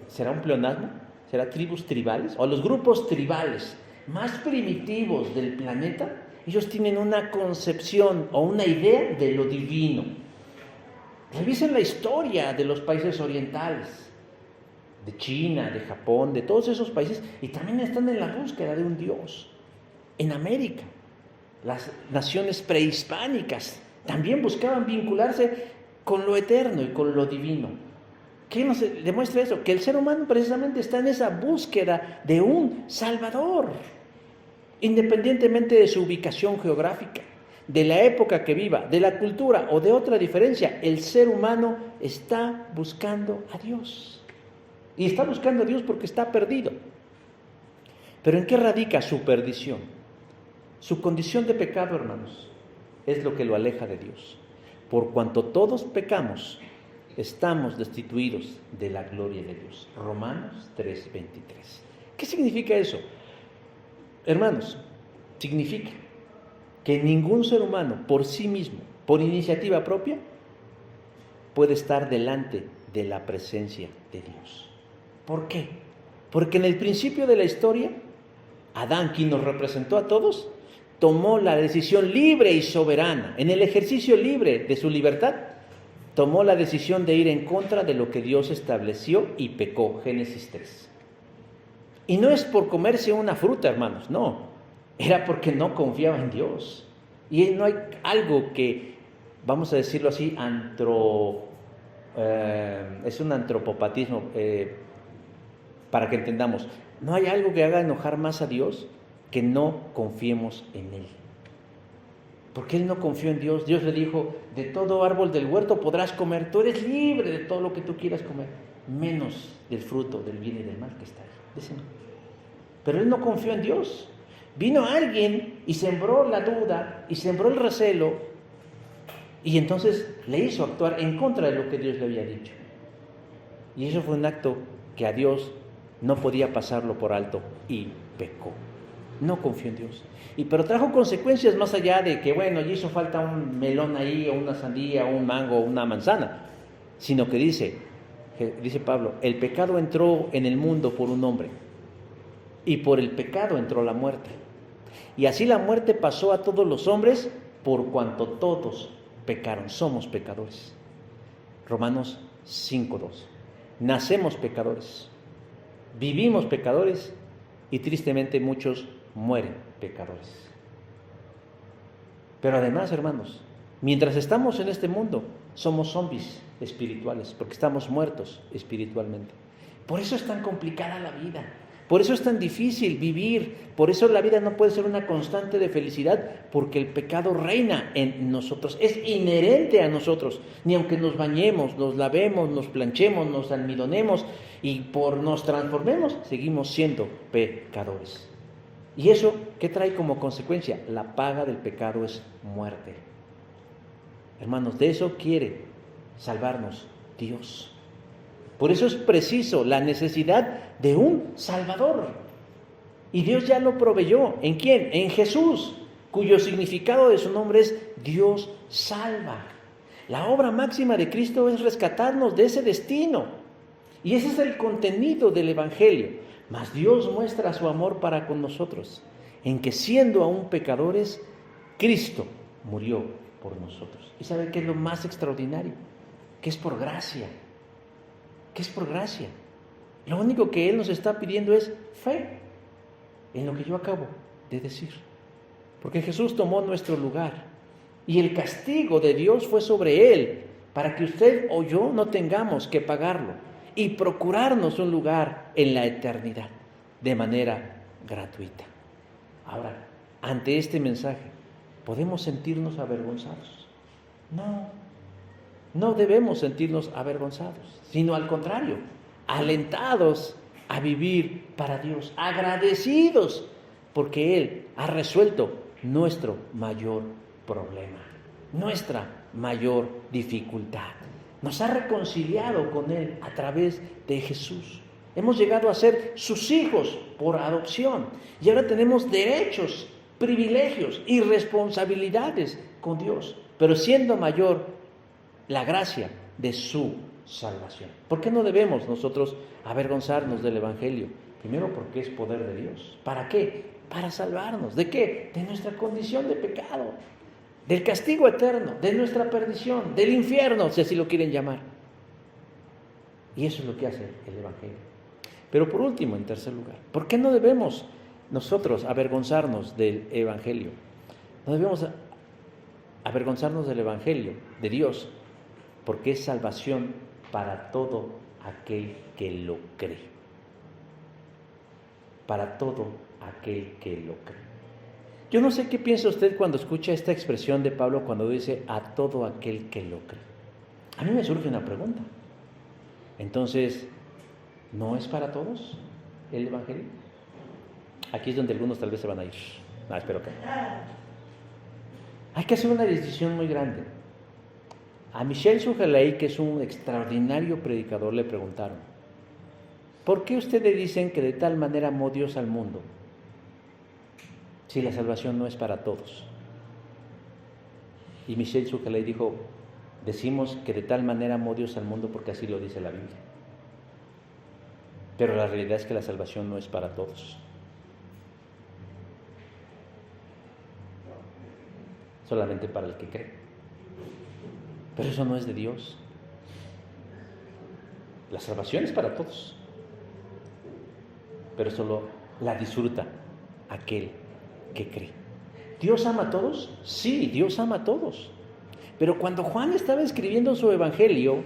¿será un pleonasmo? ¿Será tribus tribales? O a los grupos tribales más primitivos del planeta. Ellos tienen una concepción o una idea de lo divino. Revisen la historia de los países orientales, de China, de Japón, de todos esos países, y también están en la búsqueda de un Dios. En América, las naciones prehispánicas también buscaban vincularse con lo eterno y con lo divino. ¿Qué nos demuestra eso? Que el ser humano precisamente está en esa búsqueda de un Salvador. Independientemente de su ubicación geográfica, de la época que viva, de la cultura o de otra diferencia, el ser humano está buscando a Dios. Y está buscando a Dios porque está perdido. ¿Pero en qué radica su perdición? Su condición de pecado, hermanos, es lo que lo aleja de Dios. Por cuanto todos pecamos, estamos destituidos de la gloria de Dios. Romanos 3:23. ¿Qué significa eso? Hermanos, significa que ningún ser humano por sí mismo, por iniciativa propia, puede estar delante de la presencia de Dios. ¿Por qué? Porque en el principio de la historia, Adán, quien nos representó a todos, tomó la decisión libre y soberana, en el ejercicio libre de su libertad, tomó la decisión de ir en contra de lo que Dios estableció y pecó. Génesis 3. Y no es por comerse una fruta, hermanos, no. Era porque no confiaba en Dios. Y no hay algo que, vamos a decirlo así, es un antropopatismo, para que entendamos. No hay algo que haga enojar más a Dios que no confiemos en Él. Porque él no confió en Dios. Dios le dijo, de todo árbol del huerto podrás comer, tú eres libre de todo lo que tú quieras comer, menos del fruto del bien y del mal que está ahí. Dicen. Pero él no confió en Dios. Vino alguien y sembró la duda y sembró el recelo, y entonces le hizo actuar en contra de lo que Dios le había dicho. Y eso fue un acto que a Dios no podía pasarlo por alto, y pecó. No confió en Dios. Pero trajo consecuencias más allá de que, bueno, ya hizo falta un melón ahí, o una sandía, o un mango, o una manzana. Sino que dice Pablo, el pecado entró en el mundo por un hombre, y por el pecado entró la muerte. Y así la muerte pasó a todos los hombres, por cuanto todos pecaron. Somos pecadores. Romanos 5:2. Nacemos pecadores, vivimos pecadores, y tristemente muchos mueren pecadores. Pero además, hermanos, mientras estamos en este mundo, somos zombies espirituales, porque estamos muertos espiritualmente. Por eso es tan complicada la vida, por eso es tan difícil vivir, por eso la vida no puede ser una constante de felicidad, porque el pecado reina en nosotros, es inherente a nosotros. Ni aunque nos bañemos, nos lavemos, nos planchemos, nos almidonemos y nos transformemos, seguimos siendo pecadores. ¿Y eso qué trae como consecuencia? La paga del pecado es muerte. Hermanos, de eso quiere salvarnos Dios. Por eso es preciso la necesidad de un Salvador. Y Dios ya lo proveyó. ¿En quién? En Jesús, cuyo significado de su nombre es Dios salva. La obra máxima de Cristo es rescatarnos de ese destino. Y ese es el contenido del Evangelio. Mas Dios muestra su amor para con nosotros, en que siendo aún pecadores, Cristo murió por nosotros. ¿Y sabe qué es lo más extraordinario? Que es por gracia. Que es por gracia. Lo único que Él nos está pidiendo es fe en lo que yo acabo de decir. Porque Jesús tomó nuestro lugar y el castigo de Dios fue sobre Él, para que usted o yo no tengamos que pagarlo y procurarnos un lugar en la eternidad de manera gratuita. Ahora, ante este mensaje, ¿podemos sentirnos avergonzados? No debemos sentirnos avergonzados, sino al contrario, alentados a vivir para Dios, agradecidos, porque Él ha resuelto nuestro mayor problema, nuestra mayor dificultad. Nos ha reconciliado con Él a través de Jesús. Hemos llegado a ser sus hijos por adopción, y ahora tenemos derechos, privilegios y responsabilidades con Dios, pero siendo mayor la gracia de su salvación. ¿Por qué no debemos nosotros avergonzarnos del Evangelio? Primero, porque es poder de Dios. ¿Para qué? Para salvarnos. ¿De qué? De nuestra condición de pecado, del castigo eterno, de nuestra perdición, del infierno, si así lo quieren llamar. Y eso es lo que hace el Evangelio. Pero por último, en tercer lugar, ¿por qué no debemos nosotros avergonzarnos del Evangelio? No debemos avergonzarnos del Evangelio de Dios, porque es salvación para todo aquel que lo cree. Para todo aquel que lo cree. Yo no sé qué piensa usted cuando escucha esta expresión de Pablo cuando dice a todo aquel que lo cree. A mí me surge una pregunta. Entonces, ¿no es para todos el Evangelio? Aquí es donde algunos tal vez se van a ir. No, espero que no. Hay que hacer una decisión muy grande. A Michel Sugeley, que es un extraordinario predicador, le preguntaron: ¿por qué ustedes dicen que de tal manera amó Dios al mundo si la salvación no es para todos? Y Michel Sugeley dijo: decimos que de tal manera amó Dios al mundo porque así lo dice la Biblia. Pero la realidad es que la salvación no es para todos. Solamente para el que cree. Pero eso no es de Dios. La salvación es para todos, pero solo la disfruta aquel que cree. ¿Dios ama a todos? Sí, Dios ama a todos. Pero cuando Juan estaba escribiendo su evangelio,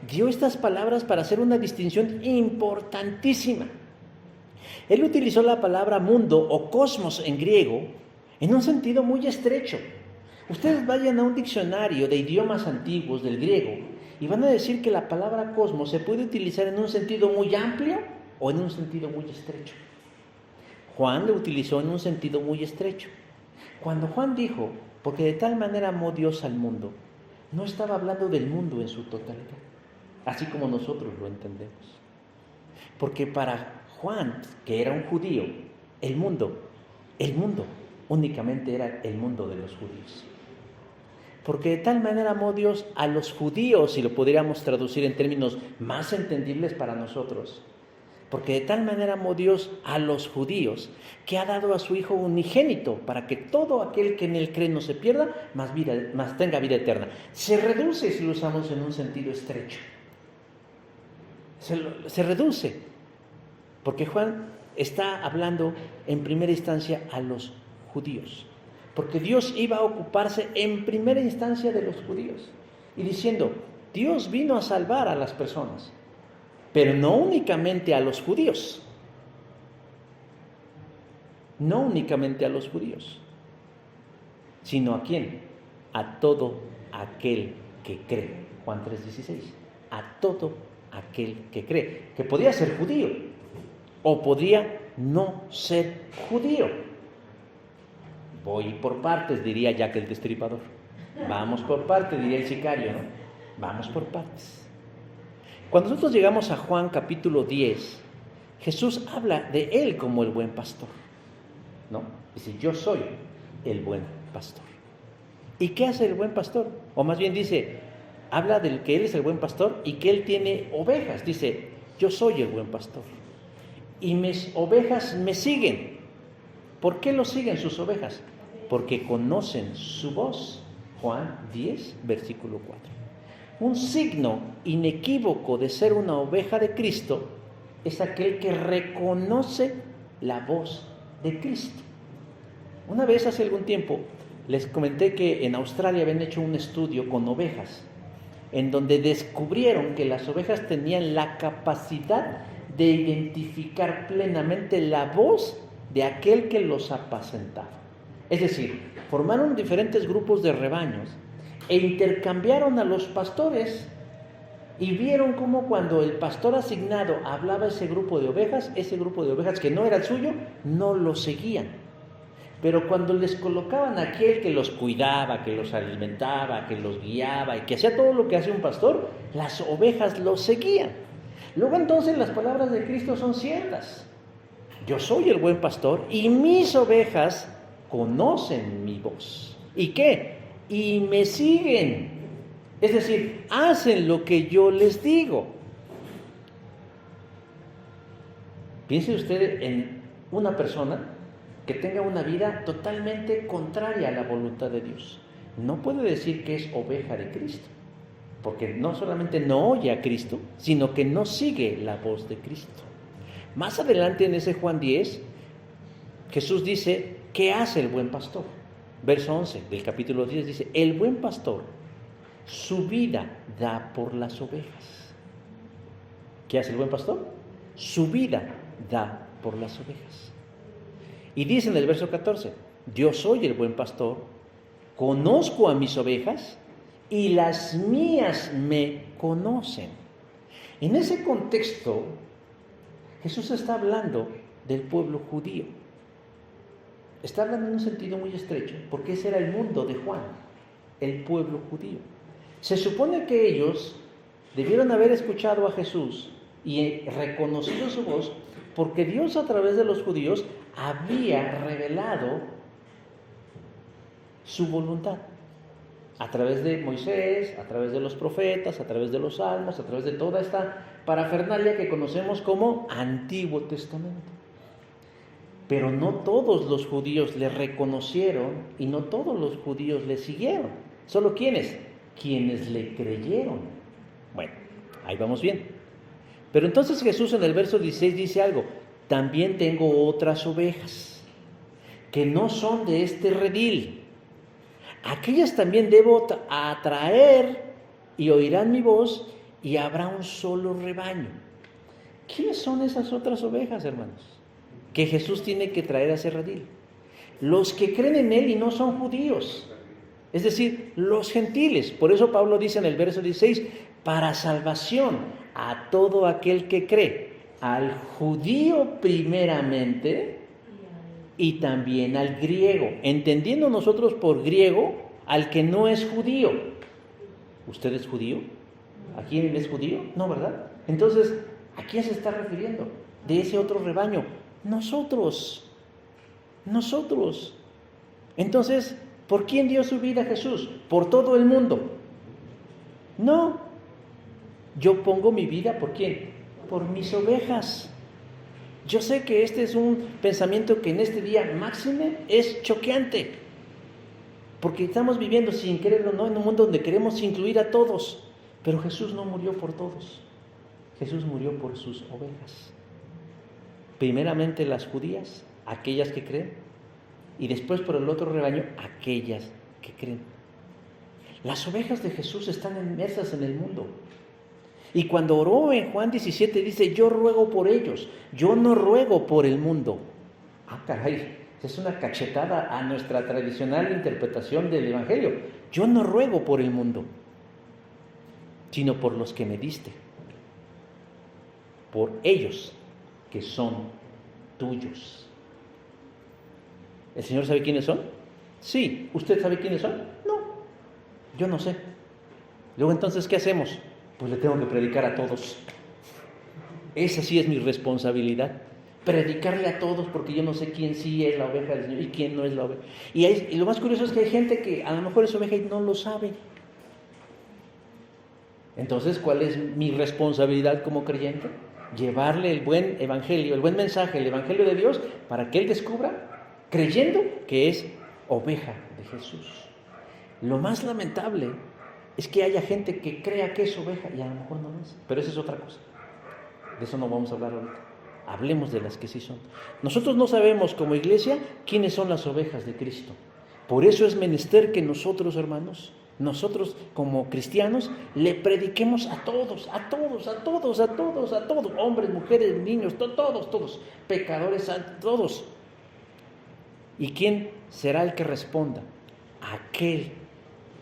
dio estas palabras para hacer una distinción importantísima. Él utilizó la palabra mundo o cosmos en griego en un sentido muy estrecho. Ustedes vayan a un diccionario de idiomas antiguos del griego y van a decir que la palabra cosmos se puede utilizar en un sentido muy amplio o en un sentido muy estrecho. Juan lo utilizó en un sentido muy estrecho. Cuando Juan dijo, porque de tal manera amó Dios al mundo, no estaba hablando del mundo en su totalidad, así como nosotros lo entendemos. Porque para Juan, que era un judío, el mundo únicamente era el mundo de los judíos. Porque de tal manera amó Dios a los judíos, si lo podríamos traducir en términos más entendibles para nosotros. Porque de tal manera amó Dios a los judíos, que ha dado a su Hijo unigénito, para que todo aquel que en él cree no se pierda, mas tenga vida eterna. Se reduce si lo usamos en un sentido estrecho. Se reduce, porque Juan está hablando en primera instancia a los judíos, porque Dios iba a ocuparse en primera instancia de los judíos, y diciendo, Dios vino a salvar a las personas, pero no únicamente a los judíos, no únicamente a los judíos, sino ¿a quién? A todo aquel que cree. Juan 3:16, a todo aquel que cree, que podía ser judío o podría no ser judío. Voy por partes, diría Jack el Destripador. Vamos por partes, diría el sicario, ¿no? Vamos por partes. Cuando nosotros llegamos a Juan capítulo 10, Jesús habla de Él como el buen pastor, ¿no? Dice, yo soy el buen pastor. ¿Y qué hace el buen pastor? O más bien dice, habla del que Él es el buen pastor y que Él tiene ovejas. Dice, yo soy el buen pastor y mis ovejas me siguen. ¿Por qué lo siguen sus ovejas? Porque conocen su voz. Juan 10, versículo 4. Un signo inequívoco de ser una oveja de Cristo es aquel que reconoce la voz de Cristo. Una vez hace algún tiempo les comenté que en Australia habían hecho un estudio con ovejas, en donde descubrieron que las ovejas tenían la capacidad de identificar plenamente la voz de aquel que los apacentaba. Es decir, formaron diferentes grupos de rebaños e intercambiaron a los pastores y vieron cómo cuando el pastor asignado hablaba a ese grupo de ovejas que no era el suyo, no lo seguían. Pero cuando les colocaban a aquel que los cuidaba, que los alimentaba, que los guiaba y que hacía todo lo que hace un pastor, las ovejas lo seguían. Luego entonces las palabras de Cristo son ciertas. Yo soy el buen pastor y mis ovejas conocen mi voz. ¿Y qué? Y me siguen. Es decir, hacen lo que yo les digo. Piense usted en una persona que tenga una vida totalmente contraria a la voluntad de Dios. No puede decir que es oveja de Cristo, porque no solamente no oye a Cristo, sino que no sigue la voz de Cristo. Más adelante en ese Juan 10, Jesús dice, ¿qué hace el buen pastor? Verso 11 del capítulo 10 dice, el buen pastor su vida da por las ovejas. ¿Qué hace el buen pastor? Su vida da por las ovejas. Y dice en el verso 14, yo soy el buen pastor, conozco a mis ovejas y las mías me conocen. En ese contexto, Jesús está hablando del pueblo judío. Está hablando en un sentido muy estrecho, porque ese era el mundo de Juan, el pueblo judío. Se supone que ellos debieron haber escuchado a Jesús y reconocido su voz, porque Dios a través de los judíos había revelado su voluntad. A través de Moisés, a través de los profetas, a través de los salmos, a través de toda esta parafernalia que conocemos como Antiguo Testamento. Pero no todos los judíos le reconocieron y no todos los judíos le siguieron. ¿Solo quiénes? Quienes le creyeron. Bueno, ahí vamos bien. Pero entonces Jesús en el verso 16 dice algo. También tengo otras ovejas que no son de este redil. Aquellas también debo atraer y oirán mi voz y habrá un solo rebaño. ¿Quiénes son esas otras ovejas, hermanos? Que Jesús tiene que traer a ese redil. Los que creen en Él y no son judíos, es decir, los gentiles. Por eso Pablo dice en el verso 16, para salvación a todo aquel que cree, al judío primeramente y también al griego, entendiendo nosotros por griego al que no es judío. ¿Usted es judío? ¿A quién es judío? No, ¿verdad? Entonces, ¿a quién se está refiriendo? De ese otro rebaño. Nosotros. Entonces, ¿por quién dio su vida Jesús? ¿Por todo el mundo? No. Yo pongo mi vida, ¿por quién? Por mis ovejas. Yo sé que este es un pensamiento que en este día máxime es choqueante, porque estamos viviendo, sin quererlo, ¿no?, en un mundo donde queremos incluir a todos, pero Jesús no murió por todos. Jesús murió por sus ovejas. Primeramente las judías, aquellas que creen, y después por el otro rebaño, aquellas que creen. Las ovejas de Jesús están inmersas en el mundo. Y cuando oró en Juan 17 dice, yo ruego por ellos, yo no ruego por el mundo. Ah, caray, es una cachetada a nuestra tradicional interpretación del Evangelio. Yo no ruego por el mundo, sino por los que me diste, por ellos que son tuyos. ¿El Señor sabe quiénes son? Sí. ¿Usted sabe quiénes son? No, yo no sé. Luego entonces, ¿qué hacemos? Pues le tengo que predicar a todos. Esa sí es mi responsabilidad. Predicarle a todos, porque yo no sé quién sí es la oveja del Señor y quién no es la oveja. Y lo más curioso es que hay gente que a lo mejor es oveja y no lo sabe. Entonces, ¿cuál es mi responsabilidad como creyente? Llevarle el buen evangelio, el buen mensaje, el evangelio de Dios, para que él descubra, creyendo que es oveja de Jesús. Lo más lamentable es que haya gente que crea que es oveja y a lo mejor no es, pero esa es otra cosa. De eso no vamos a hablar ahorita. Hablemos de las que sí son. Nosotros no sabemos como iglesia quiénes son las ovejas de Cristo. Por eso es menester que nosotros, hermanos, nosotros como cristianos, le prediquemos a todos, hombres, mujeres, niños, todos, pecadores, a todos. ¿Y quién será el que responda? Aquel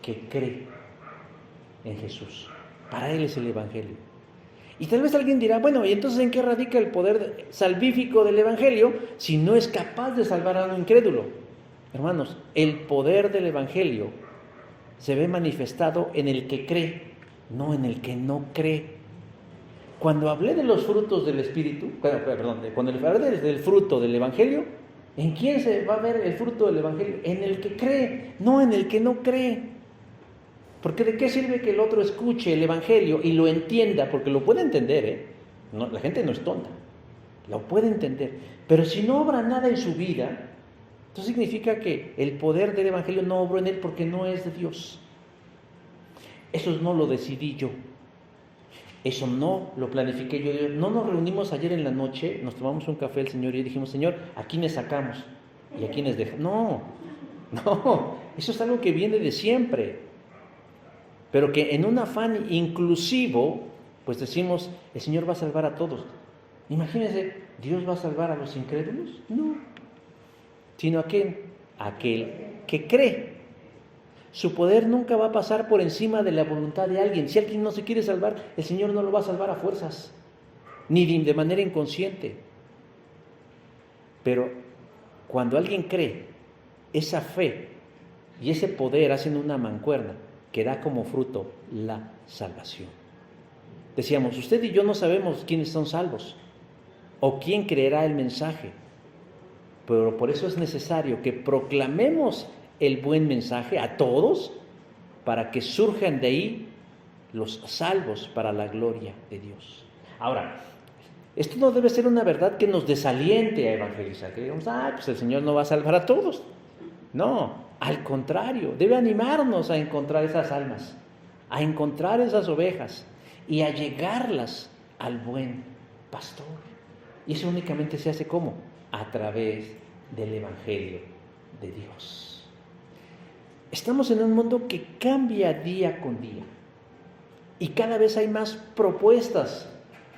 que cree en Jesús. Para él es el Evangelio. Y tal vez alguien dirá, bueno, ¿y entonces en qué radica el poder salvífico del Evangelio si no es capaz de salvar a un incrédulo? Hermanos, el poder del Evangelio se ve manifestado en el que cree, no en el que no cree. Cuando hablé de los frutos del Espíritu, cuando hablé del fruto del Evangelio, ¿en quién se va a ver el fruto del Evangelio? En el que cree, no en el que no cree. Porque ¿de qué sirve que el otro escuche el Evangelio y lo entienda? Porque lo puede entender, no, la gente no es tonta, lo puede entender. Pero si no obra nada en su vida, entonces significa que el poder del Evangelio no obró en él porque no es de Dios. Eso no lo decidí yo. Eso no lo planifiqué yo. No nos reunimos ayer en la noche, nos tomamos un café el Señor y dijimos, Señor, ¿a quiénes sacamos? ¿Y a quiénes dejamos? No, eso es algo que viene de siempre. Pero que en un afán inclusivo, pues decimos, el Señor va a salvar a todos. Imagínense, ¿Dios va a salvar a los incrédulos? No, sino aquel que cree. Su poder nunca va a pasar por encima de la voluntad de alguien. Si alguien no se quiere salvar, el Señor no lo va a salvar a fuerzas, ni de manera inconsciente. Pero cuando alguien cree, esa fe y ese poder hacen una mancuerna que da como fruto la salvación. Decíamos, usted y yo no sabemos quiénes son salvos o quién creerá el mensaje, pero por eso es necesario que proclamemos el buen mensaje a todos para que surjan de ahí los salvos para la gloria de Dios. Ahora, esto no debe ser una verdad que nos desaliente a evangelizar, que digamos, pues el Señor no va a salvar a todos. No, al contrario, debe animarnos a encontrar esas almas, a encontrar esas ovejas y a llegarlas al buen pastor. Y eso únicamente se hace ¿cómo? A través del Evangelio de Dios. Estamos en un mundo que cambia día con día. Y cada vez hay más propuestas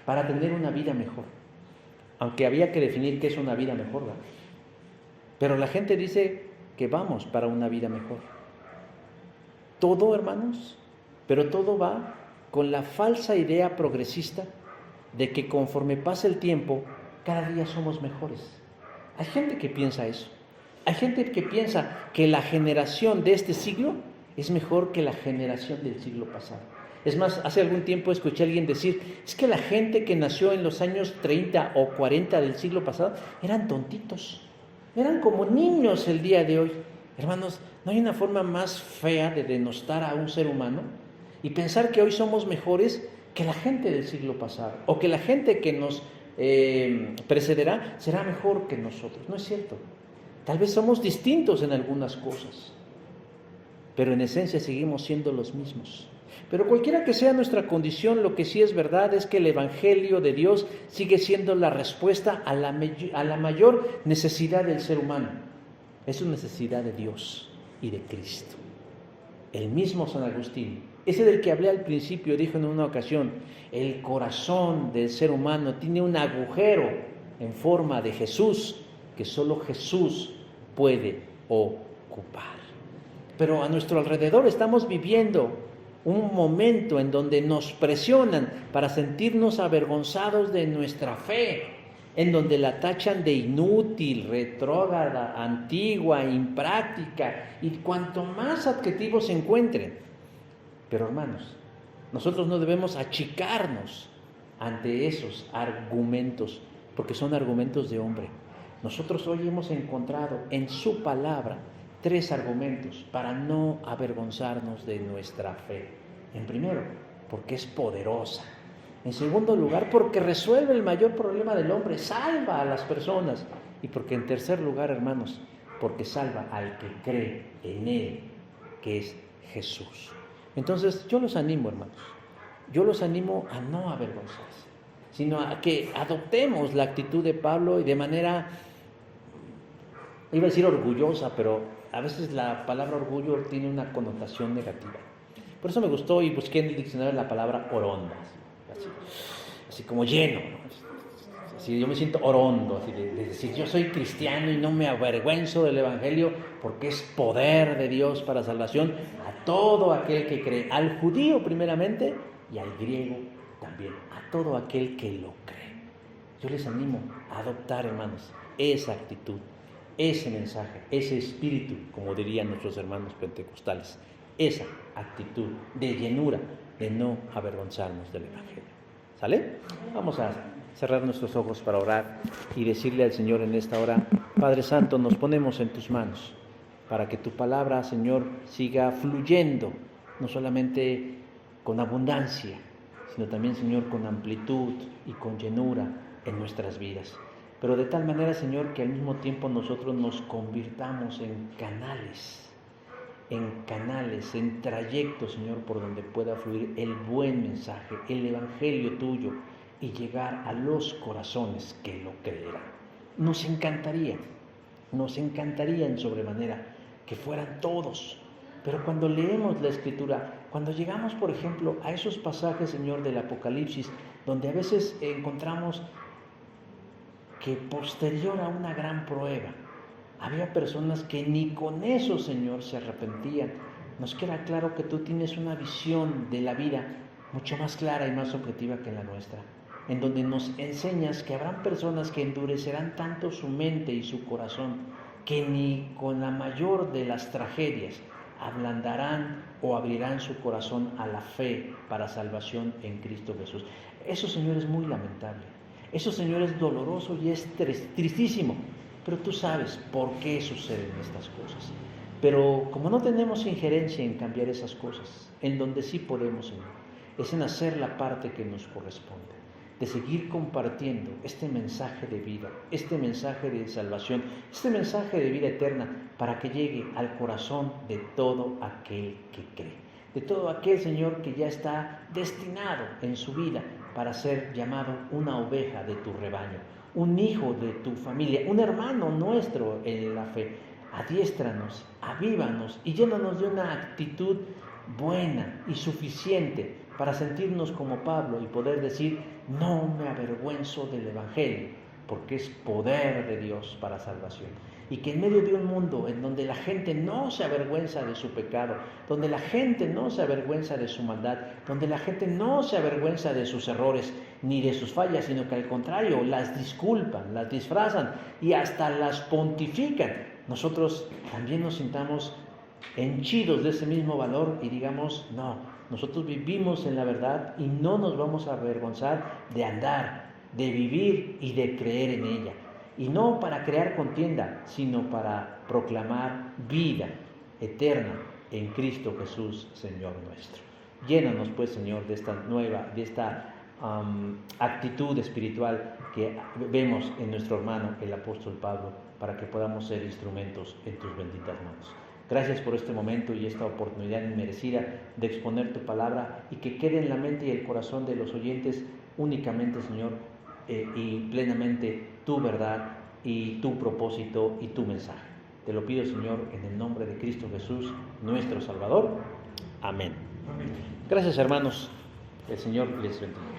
para tener una vida mejor. Aunque había que definir qué es una vida mejor, ¿verdad? Pero la gente dice que vamos para una vida mejor. Todo, hermanos, pero todo va con la falsa idea progresista de que conforme pasa el tiempo, cada día somos mejores. Hay gente que piensa eso. Hay gente que piensa que la generación de este siglo es mejor que la generación del siglo pasado. Es más, hace algún tiempo escuché a alguien decir, es que la gente que nació en los años 30 o 40 del siglo pasado eran tontitos, eran como niños el día de hoy. Hermanos, ¿no hay una forma más fea de denostar a un ser humano y pensar que hoy somos mejores que la gente del siglo pasado o que la gente que nos precederá será mejor que nosotros? No es cierto. Tal vez somos distintos en algunas cosas, pero en esencia seguimos siendo los mismos. Pero cualquiera que sea nuestra condición, lo que sí es verdad es que el Evangelio de Dios sigue siendo la respuesta a la mayor necesidad del ser humano. Es su necesidad de Dios y de Cristo. El mismo San Agustín, ese del que hablé al principio, dijo en una ocasión, el corazón del ser humano tiene un agujero en forma de Jesús que solo Jesús puede ocupar. Pero a nuestro alrededor estamos viviendo un momento en donde nos presionan para sentirnos avergonzados de nuestra fe, en donde la tachan de inútil, retrógrada, antigua, impráctica y cuanto más adjetivos se encuentren. Pero hermanos, nosotros no debemos achicarnos ante esos argumentos, porque son argumentos de hombre. Nosotros hoy hemos encontrado en su palabra 3 argumentos para no avergonzarnos de nuestra fe. En primero, porque es poderosa. En segundo lugar, porque resuelve el mayor problema del hombre, salva a las personas. Y porque en tercer lugar, hermanos, porque salva al que cree en Él, que es Jesús. Entonces, yo los animo, hermanos. Yo los animo a no avergonzarse, sino a que adoptemos la actitud de Pablo y de manera, iba a decir orgullosa, pero a veces la palabra orgullo tiene una connotación negativa. Por eso me gustó y busqué en el diccionario la palabra oronda, así como lleno, ¿no? Así yo me siento orondo, así de decir, yo soy cristiano y no me avergüenzo del Evangelio porque es poder de Dios para salvación a todo aquel que cree, al judío primeramente y al griego también, a todo aquel que lo cree. Yo les animo a adoptar, hermanos, esa actitud, ese mensaje, ese espíritu, como dirían nuestros hermanos pentecostales, esa actitud de llenura, de no avergonzarnos del Evangelio. ¿Sale? Vamos a cerrar nuestros ojos para orar y decirle al Señor en esta hora, Padre Santo, nos ponemos en tus manos para que tu palabra, Señor, siga fluyendo, no solamente con abundancia, sino también, Señor, con amplitud y con llenura en nuestras vidas. Pero de tal manera, Señor, que al mismo tiempo nosotros nos convirtamos en canales, en trayectos, Señor, por donde pueda fluir el buen mensaje, el Evangelio tuyo y llegar a los corazones que lo creerán. Nos encantaría en sobremanera que fueran todos, pero cuando leemos la Escritura, cuando llegamos, por ejemplo, a esos pasajes, Señor, del Apocalipsis, donde a veces encontramos que posterior a una gran prueba, había personas que ni con eso, Señor, se arrepentían. Nos queda claro que tú tienes una visión de la vida mucho más clara y más objetiva que la nuestra, en donde nos enseñas que habrán personas que endurecerán tanto su mente y su corazón, que ni con la mayor de las tragedias ablandarán o abrirán su corazón a la fe para salvación en Cristo Jesús. Eso, Señor, es muy lamentable. Eso, Señor, es doloroso y es tristísimo. Pero tú sabes por qué suceden estas cosas. Pero como no tenemos injerencia en cambiar esas cosas, en donde sí podemos, Señor, es en hacer la parte que nos corresponde, de seguir compartiendo este mensaje de vida, este mensaje de salvación, este mensaje de vida eterna, para que llegue al corazón de todo aquel que cree, de todo aquel, Señor, que ya está destinado en su vida para ser llamado una oveja de tu rebaño, un hijo de tu familia, un hermano nuestro en la fe. Adiéstranos, avívanos y llénanos de una actitud buena y suficiente para sentirnos como Pablo y poder decir, no me avergüenzo del Evangelio, porque es poder de Dios para salvación. Y que en medio de un mundo en donde la gente no se avergüenza de su pecado, donde la gente no se avergüenza de su maldad, donde la gente no se avergüenza de sus errores ni de sus fallas, sino que al contrario las disculpan, las disfrazan y hasta las pontifican, nosotros también nos sintamos henchidos de ese mismo valor y digamos, no, nosotros vivimos en la verdad y no nos vamos a avergonzar de andar, de vivir y de creer en ella. Y no para crear contienda, sino para proclamar vida eterna en Cristo Jesús, Señor nuestro. Llénanos pues, Señor, de esta nueva, de esta actitud espiritual que vemos en nuestro hermano, el apóstol Pablo, para que podamos ser instrumentos en tus benditas manos. Gracias por este momento y esta oportunidad inmerecida de exponer tu palabra y que quede en la mente y el corazón de los oyentes únicamente, Señor, y plenamente tu verdad y tu propósito y tu mensaje. Te lo pido, Señor, en el nombre de Cristo Jesús, nuestro Salvador. Amén. Gracias, hermanos. El Señor les bendiga.